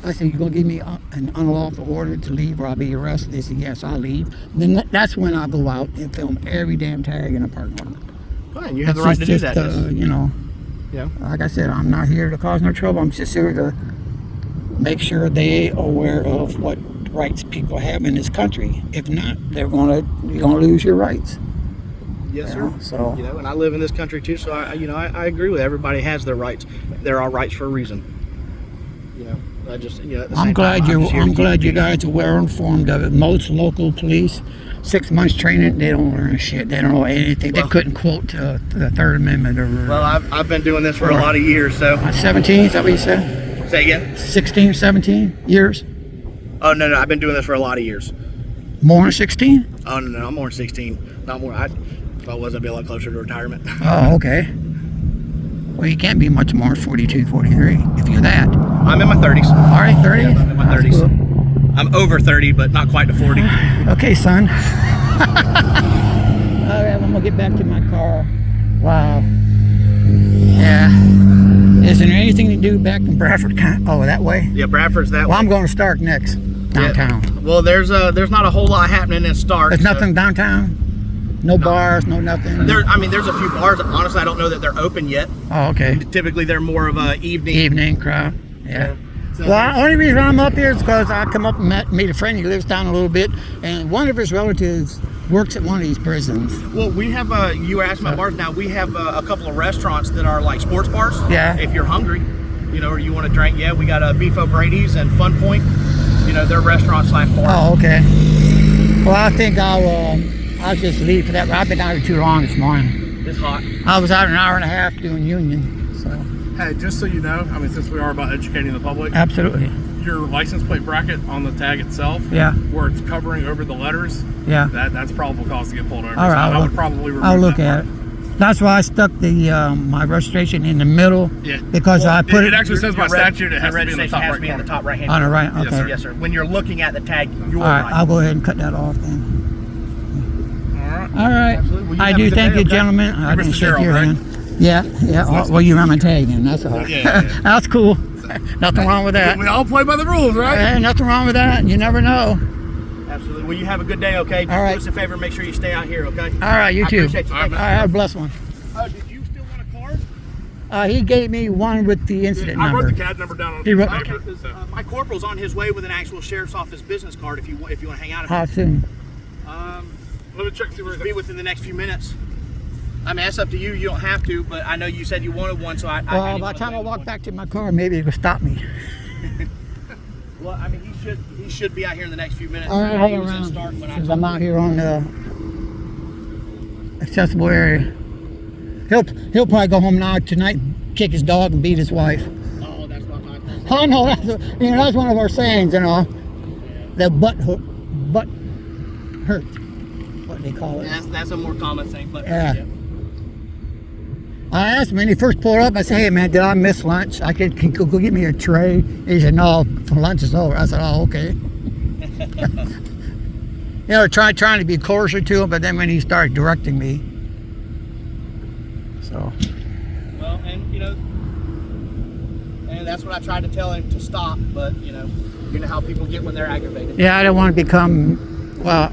Speaker 1: I say, you gonna give me an unlawful order to leave or I'll be arrested? They say, yes, I'll leave. Then that's when I go out and film every damn tag in a parking lot.
Speaker 4: Fine, you have the right to do that. yes.
Speaker 1: You know,
Speaker 4: Yeah.
Speaker 1: like I said, I'm not here to cause no trouble. I'm just here to make sure they are aware of what rights people have in this country. If not, you're gonna lose your rights.
Speaker 4: Yes, sir.
Speaker 1: So
Speaker 4: You know, and I live in this country too, so I agree with everybody has their rights. There are rights for a reason. You know, I just at the
Speaker 1: I'm
Speaker 4: same
Speaker 1: glad
Speaker 4: time,
Speaker 1: you
Speaker 4: just here to
Speaker 1: I'm glad
Speaker 4: keep
Speaker 1: you
Speaker 4: peace.
Speaker 1: guys are well informed of it. Most local police, 6 months training, they don't learn shit. They don't know anything. They
Speaker 4: Well-
Speaker 1: couldn't quote the Third Amendment or
Speaker 4: Well, I've been doing this for a lot of years, so
Speaker 1: 17. Is that what you said?
Speaker 4: say again.
Speaker 1: 16, 17 years?
Speaker 4: Oh no, I've been doing this for a lot of years.
Speaker 1: More than 16?
Speaker 4: Oh no, I'm more than 16. Not more. If I was, I'd be a lot closer to retirement.
Speaker 1: Oh, okay. Well, you can't be much more than 42, 43 if you're that.
Speaker 4: I'm in my 30s.
Speaker 1: All right, 30?
Speaker 4: Yeah, I'm in my
Speaker 1: That's
Speaker 4: 30s.
Speaker 1: cool.
Speaker 4: I'm over 30, but not quite to 40.
Speaker 1: Okay, son. All right, I'm gonna get back to my car. Wow. Yeah. Is there anything to do back in Bradford County? Oh, that way?
Speaker 4: Yeah, Bradford's that
Speaker 1: Well,
Speaker 4: way.
Speaker 1: I'm going to Stark next, downtown.
Speaker 4: Well, there's not a whole lot happening in Stark.
Speaker 1: There's
Speaker 4: so-
Speaker 1: nothing downtown? No bars, no nothing?
Speaker 4: There's a few bars. Honestly, I don't know that they're open yet.
Speaker 1: Oh, okay.
Speaker 4: Typically, they're more of a evening.
Speaker 1: Evening crowd. Yeah.
Speaker 4: So
Speaker 1: Well, the only reason I'm up here is because I come up and meet a friend. He lives down a little bit, and one of his relatives works at one of these prisons.
Speaker 4: Well, we have you were asking about bars. Now we have a couple of restaurants that are like sports bars.
Speaker 1: Yeah.
Speaker 4: If you're hungry, or you want to drink, we got Beef O'Brady's and Fun Point. They're restaurants / bars.
Speaker 1: Oh, okay. Well, I think I'll just leave for that. I've been out here too long this morning.
Speaker 4: It's hot.
Speaker 1: I was out an hour and a half doing union, so
Speaker 3: Hey, just so you know, since we are about educating the public,
Speaker 1: absolutely.
Speaker 3: your license plate bracket on the tag itself,
Speaker 1: Yeah,
Speaker 3: where it's covering over the letters,
Speaker 1: yeah.
Speaker 3: that's probable cause to get pulled over.
Speaker 1: All right,
Speaker 3: so I
Speaker 1: I'll
Speaker 3: would
Speaker 1: look-
Speaker 3: probably remove
Speaker 1: I'll look
Speaker 3: that
Speaker 1: at
Speaker 3: part.
Speaker 1: it. That's why I stuck the my registration in the middle.
Speaker 3: Yeah.
Speaker 1: Because I put
Speaker 3: it actually says by
Speaker 4: Your red-
Speaker 3: statute it has
Speaker 4: your
Speaker 3: to be in the
Speaker 4: registration
Speaker 3: top
Speaker 4: has
Speaker 3: right
Speaker 4: to be in
Speaker 3: corner.
Speaker 4: the top right hand.
Speaker 1: on the right.
Speaker 3: Yes,
Speaker 1: Okay.
Speaker 3: sir.
Speaker 4: Yes, sir. When you're looking at the tag, you're
Speaker 1: All right,
Speaker 4: right.
Speaker 1: I'll go ahead and cut that off then.
Speaker 3: All right.
Speaker 1: All right.
Speaker 4: Absolutely. Well, you
Speaker 1: I
Speaker 4: have
Speaker 1: do
Speaker 4: a good
Speaker 1: thank
Speaker 4: day,
Speaker 1: you,
Speaker 4: okay?
Speaker 1: gentlemen. I
Speaker 3: You're
Speaker 1: didn't
Speaker 3: Mr.
Speaker 1: shake
Speaker 3: Gerald,
Speaker 1: your
Speaker 3: right?
Speaker 1: hand. Yeah, yeah. Well, you remember my tag, and that's all.
Speaker 3: Yeah.
Speaker 1: That's cool. Nothing wrong with that.
Speaker 3: We all play by the rules, right?
Speaker 1: Hey, nothing wrong with that. You never know.
Speaker 4: Absolutely. Well, you have a good day, okay?
Speaker 1: All right.
Speaker 4: Do us a favor, make sure you stay out here, okay?
Speaker 1: All right, you
Speaker 4: I
Speaker 1: too.
Speaker 4: appreciate you.
Speaker 1: All
Speaker 4: Thank
Speaker 1: right,
Speaker 4: you.
Speaker 1: have a blessed one.
Speaker 3: Did you still want a card?
Speaker 1: He gave me one with the incident
Speaker 3: I wrote
Speaker 1: number.
Speaker 3: the CAD number down on
Speaker 1: He
Speaker 3: the
Speaker 1: wrote-
Speaker 3: paper.
Speaker 4: Okay,
Speaker 3: so.
Speaker 4: my corporal's on his way with an actual sheriff's office business card if you want to hang out.
Speaker 1: How soon?
Speaker 3: Let me check see where
Speaker 4: It'll be within the next few minutes. I mean, that's up to you. You don't have to, but I know you said you wanted one, so I
Speaker 1: Well,
Speaker 4: didn't
Speaker 1: by
Speaker 4: wanna
Speaker 1: the time I
Speaker 4: wait
Speaker 1: walk
Speaker 4: one.
Speaker 1: back to my car, maybe it will stop me.
Speaker 4: Well, I mean, he should be out here in the next few minutes.
Speaker 1: All right,
Speaker 4: He
Speaker 1: hang
Speaker 4: was in
Speaker 1: around.
Speaker 4: Stark when I
Speaker 1: Since
Speaker 4: told
Speaker 1: I'm
Speaker 4: him.
Speaker 1: out here on the accessible area. He'll probably go home now tonight, and kick his dog and beat his wife.
Speaker 4: Oh, that's not my thing.
Speaker 1: I know that's one of our sayings, That butt hurt. Butt what they call it.
Speaker 4: That's a more common thing, but
Speaker 1: Yeah. I asked him when he first pulled up. I said, "Hey man, did I miss lunch? I could can you go get me a tray." He said, "No, lunch is over." I said, "Oh, okay." You know, trying to be closer to him, but then when he started directing me, so
Speaker 4: Well, and you know, and that's what I tried to tell him to stop, but you know how people get when they're aggravated.
Speaker 1: yeah, I don't want to become. Well,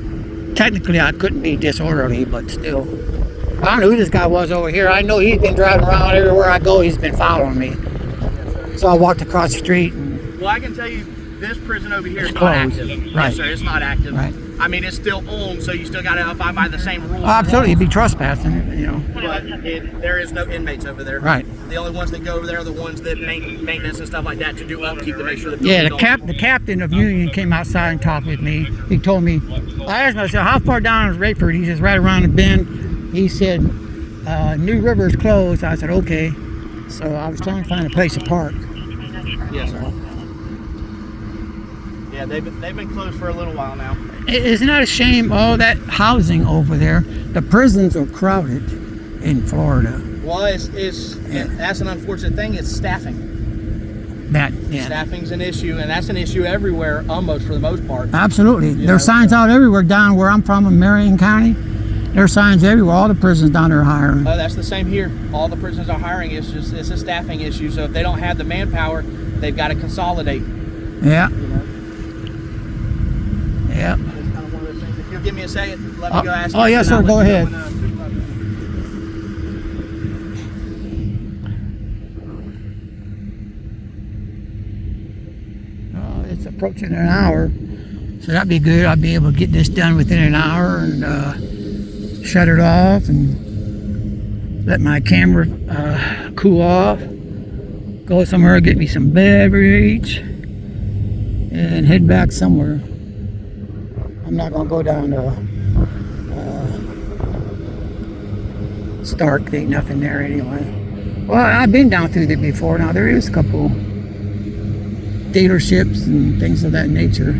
Speaker 1: technically, I couldn't be disorderly, but still, I don't know who this guy was over here. I know he's been driving around everywhere I go. He's been following me. So I walked across the street and
Speaker 4: Well, I can tell you, this prison over here is
Speaker 1: It's
Speaker 4: not
Speaker 1: closed.
Speaker 4: active.
Speaker 1: Right.
Speaker 4: Yes, sir, it's not active.
Speaker 1: Right.
Speaker 4: I mean, it's still owned, so you still got to abide by the same rules.
Speaker 1: absolutely, you'd be trespassing, you know.
Speaker 4: But there is no inmates over there.
Speaker 1: Right.
Speaker 4: The only ones that go over there are the ones that maintenance and stuff like that to do upkeep to make sure that
Speaker 1: Yeah,
Speaker 4: people don't-
Speaker 1: the captain of Union came outside and talked with me. He told me, I asked him, I said, "How far down is Rayford?" He says, "Right around the bend." He said, "New River is closed." I said, "Okay." So I was trying to find a place to park.
Speaker 4: Yes, sir. Yeah, they've been closed for a little while now.
Speaker 1: Isn't that a shame? All that housing over there. The prisons are crowded in Florida.
Speaker 4: Well, that's an unfortunate thing. It's staffing.
Speaker 1: Yeah.
Speaker 4: Staffing's an issue, and that's an issue everywhere, almost for the most part.
Speaker 1: Absolutely.
Speaker 4: You know,
Speaker 1: There's signs out everywhere down where I'm from in Marion County. There's signs everywhere. All the prisons down there are hiring.
Speaker 4: That's the same here. All the prisons are hiring. It's a staffing issue. So if they don't have the manpower, they've got to consolidate.
Speaker 1: Yeah.
Speaker 4: You know,
Speaker 1: Yeah.
Speaker 4: it's kind of one of those things. If you'll give me a second, let me go ask.
Speaker 1: Oh,
Speaker 4: you,
Speaker 1: yes,
Speaker 4: and I'll
Speaker 1: sir. Go
Speaker 4: let you
Speaker 1: ahead.
Speaker 4: know when,
Speaker 1: Oh, it's approaching an hour, so that'd be good. I'll be able to get this done within an hour and shut it off and let my camera cool off. Go somewhere, get me some beverage, and head back somewhere. I'm not gonna go down to Stark. There ain't nothing there anyway. Well, I've been down through there before. Now there is a couple dealerships and things of that nature.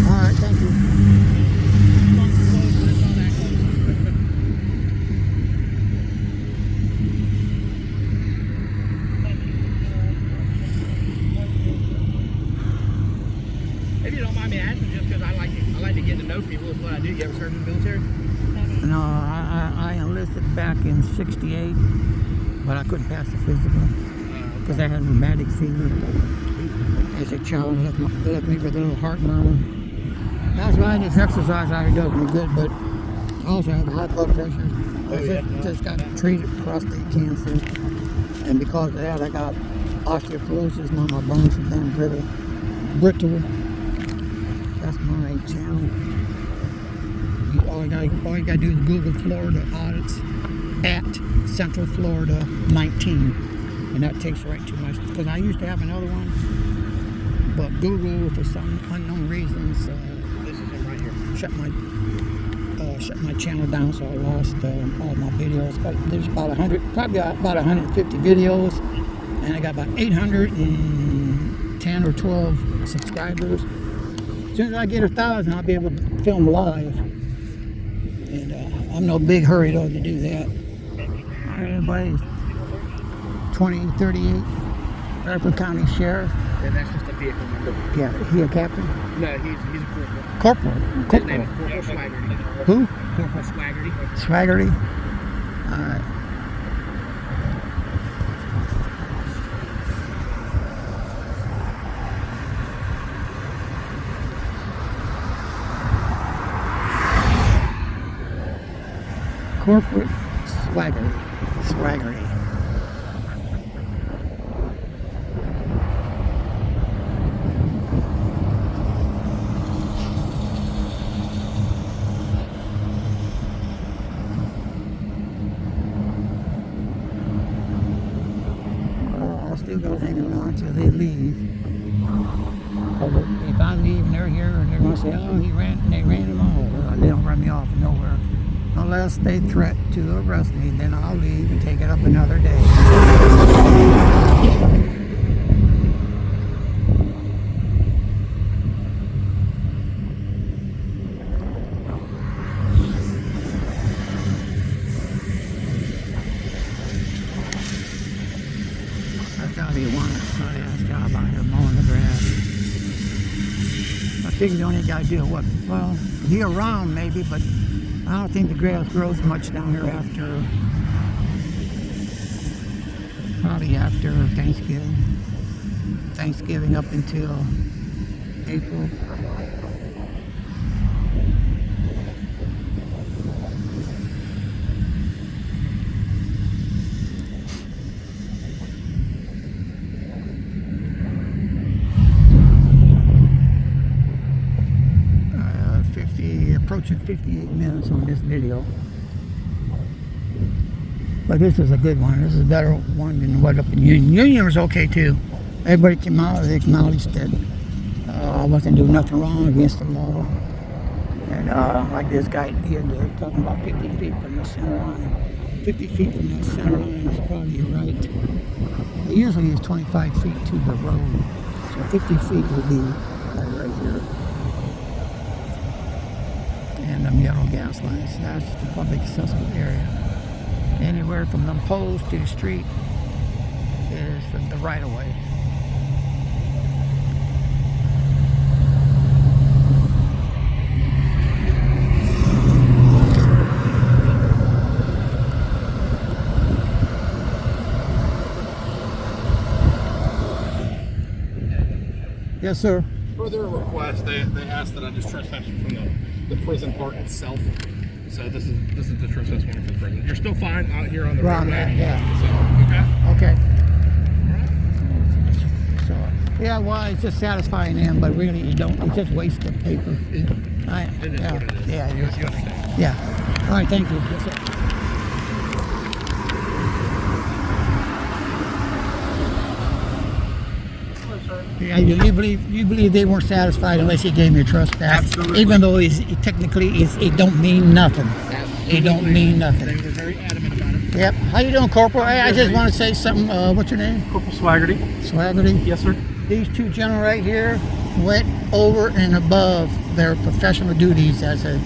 Speaker 1: All right, thank you.
Speaker 4: If you don't mind me asking, just because I like to get to know people, is what I do. You ever served in the military?
Speaker 1: No, I enlisted back in '68, but I couldn't pass the physical because I had rheumatic fever. As a child, it left me with a little heart murmur. That's why this exercise already does me good, but I also have high blood pressure. I just got treated prostate cancer, and because of that, I got osteoporosis. Now my bones are damn brittle. That's my channel. All you gotta do is Google Florida audits at Central Florida 19, and that takes right to my. Because I used to have another one, but Google, for some unknown reasons,
Speaker 4: This is him right here.
Speaker 1: shut my channel down, so I lost all my videos. But there's about probably about 150 videos, and I got about 810 or 12 subscribers. As soon as I get 1,000, I'll be able to film live. And I'm no big hurry though to do that. All right, everybody. 2038, Fairfield County Sheriff.
Speaker 4: And that's just a vehicle number.
Speaker 1: Yeah, he a captain?
Speaker 4: No, he's a corporal. His name is
Speaker 1: Corporal.
Speaker 4: Corporal Swaggerty.
Speaker 1: Who?
Speaker 4: Corporal Swaggerty.
Speaker 1: Swaggerty. All right. Corporate Swaggerty. I'll still go hanging around till they leave. they ran him over. They don't run me off nowhere. Unless they threaten to arrest me, then I'll leave and take it up another day. That's gotta be one ass job out here mowing the grass. I think the only guy do what? Well, year round maybe, but I don't think the grass grows much down here after, probably after Thanksgiving. Thanksgiving up until April. Approaching 58 minutes on this video, but this is a good one. This is a better one than what up in Union. Union was okay too. Everybody came out, they acknowledged that I wasn't doing nothing wrong against the law, and like this guy here, they're talking about 50 feet from the center line. 50 feet from the center line is probably right. It usually is 25 feet to the road, so 50 feet would be right here. And them yellow gas lines. That's the public accessible area. Anywhere from them poles to the street is the right of way. Yes, sir.
Speaker 3: For their request, they asked that I just trespass from the prison part itself. So this is the trespass warning for the prison. You're still fine out here on the
Speaker 1: Around
Speaker 3: roadway.
Speaker 1: that, yeah.
Speaker 3: So
Speaker 1: Okay. So, yeah, well, it's just satisfying them, but really you don't. It's just waste of paper.
Speaker 3: It is what it is.
Speaker 1: Yeah,
Speaker 3: You understand.
Speaker 1: yeah. All right, thank you. Yes, sir. Yeah, you believe they weren't satisfied unless he gave me a trespass.
Speaker 3: Absolutely.
Speaker 1: Even though it don't mean nothing. It don't mean nothing.
Speaker 3: They were very adamant about it.
Speaker 1: Yep. How you doing, Corporal? Hey, I just want to say something. What's your name?
Speaker 2: Corporal Swaggerty.
Speaker 1: Swaggerty.
Speaker 2: Yes, sir.
Speaker 1: These two gentlemen right here went over and above their professional duties as a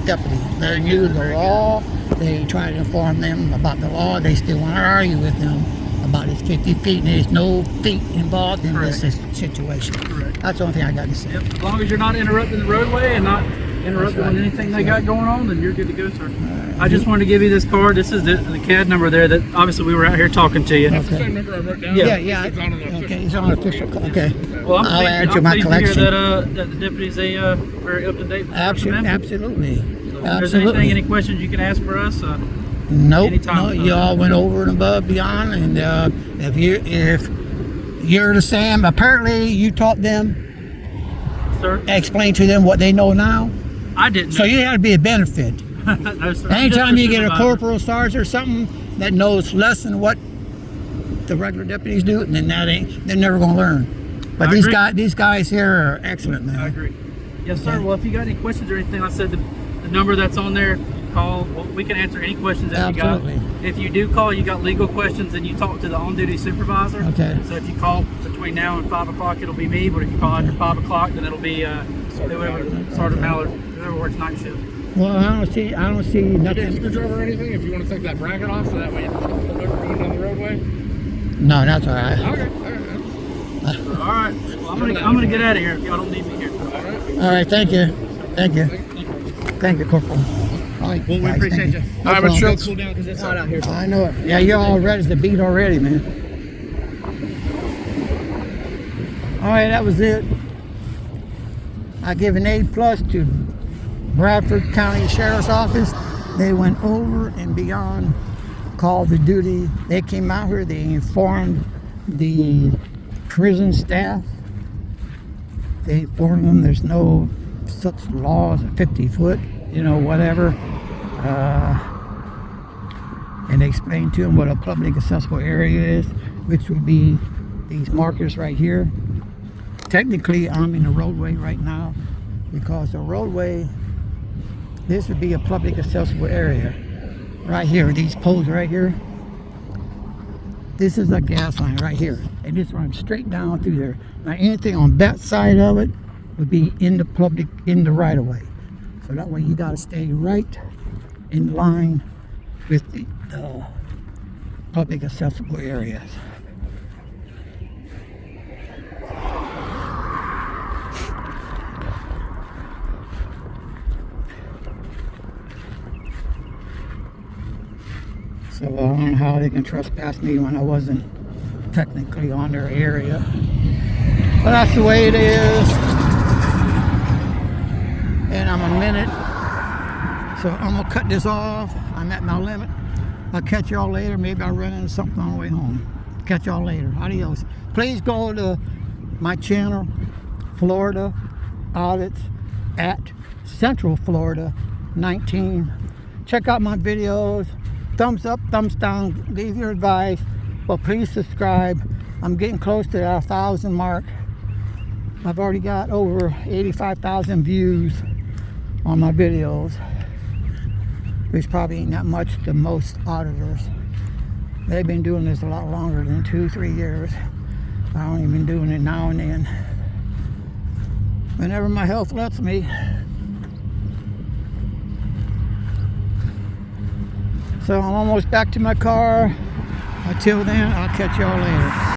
Speaker 1: deputy. They knew the law. They tried to inform them about the law. They still want to argue with them about his 50 feet, and there's no feet involved in this situation.
Speaker 2: Correct.
Speaker 1: That's the only thing I got to say.
Speaker 2: Yep. As long as you're not interrupting the roadway and not interrupting
Speaker 1: That's right.
Speaker 2: anything they got going on, then you're good to go, sir. I just wanted to give you this card. This is the CAD number there that obviously we were out here talking to you.
Speaker 3: That's the
Speaker 1: Okay.
Speaker 3: same number I wrote down.
Speaker 1: Yeah.
Speaker 3: It's on an official.
Speaker 1: Okay, it's on official. Okay.
Speaker 2: Well, I'm
Speaker 1: I'll
Speaker 2: pleased,
Speaker 1: add to
Speaker 2: I'm
Speaker 1: my
Speaker 2: pleased
Speaker 1: collection.
Speaker 2: to hear that the deputy's very up to date.
Speaker 1: Absolutely. Absolutely.
Speaker 2: If there's anything, any questions you can ask for us.
Speaker 1: Nope,
Speaker 2: Anytime.
Speaker 1: no, you all went over and above beyond, and if you're the same, apparently you taught them,
Speaker 2: Sir,
Speaker 1: explain to them what they know now,
Speaker 2: I didn't.
Speaker 1: so you had to be a benefit.
Speaker 2: No, sir.
Speaker 1: Anytime
Speaker 2: Just
Speaker 1: you get a
Speaker 2: supervisor.
Speaker 1: corporal, sergeant, or something that knows less than what the regular deputies do, then they're never gonna learn. But
Speaker 2: I agree.
Speaker 1: these guys here are excellent, man.
Speaker 2: I agree. Yes, sir.
Speaker 1: Okay.
Speaker 2: Well, if you got any questions or anything, like I said the number that's on there. Call. Well, we can answer any questions that
Speaker 1: Absolutely.
Speaker 2: you got. If you do call, you got legal questions, then you talk to the on-duty supervisor.
Speaker 1: Okay.
Speaker 2: So if you call between now and 5 o'clock, it'll be me. But if you call after 5 o'clock, then it'll be whoever, Sergeant Mallard, whoever works night shift.
Speaker 1: Well, I don't see
Speaker 3: You got a
Speaker 1: nothing.
Speaker 3: screwdriver or anything? If you want to take that bracket off, so that way you don't pull over going down the roadway.
Speaker 1: No, that's all right.
Speaker 3: Okay.
Speaker 2: All right. Well, I'm gonna get out of here if y'all don't need me here.
Speaker 1: All right, thank you, Corporal. All right,
Speaker 4: Well, we
Speaker 1: guys,
Speaker 4: appreciate
Speaker 1: thank
Speaker 4: you.
Speaker 1: No
Speaker 3: All right, but
Speaker 1: problem.
Speaker 3: Schultz.
Speaker 4: Cool down because it's hot out here.
Speaker 1: I know it. Yeah, you're all ready as the beat already, man. All right, that was it. I give an A+ to Bradford County Sheriff's Office. They went over and beyond call of duty. They came out here, they informed the prison staff. They informed them there's no such law as a 50-foot, whatever. And they explained to them what a public accessible area is, which would be these markers right here. Technically, I'm in the roadway right now, because the roadway, this would be a public accessible area. Right here, these poles right here. This is a gas line right here, and this runs straight down through there. Now anything on that side of it would be in the public, in the right of way. So that way you gotta stay right in line with the public accessible areas. So I don't know how they can trespass me when I wasn't technically on their area. But that's the way it is. And I'm a minute. So I'm gonna cut this off. I'm at my limit. I'll catch y'all later. Maybe I'll run into something on the way home. Catch y'all later. Adios. Please go to my channel, Florida Audits at Central Florida 19. Check out my videos. Thumbs up, thumbs down, leave your advice, but please subscribe. I'm getting close to that 1,000 mark. I've already got over 85,000 views on my videos, which probably ain't that much to most auditors. They've been doing this a lot longer than 2-3 years. I only been doing it now and then, whenever my health lets me. So I'm almost back to my car. Until then, I'll catch y'all later.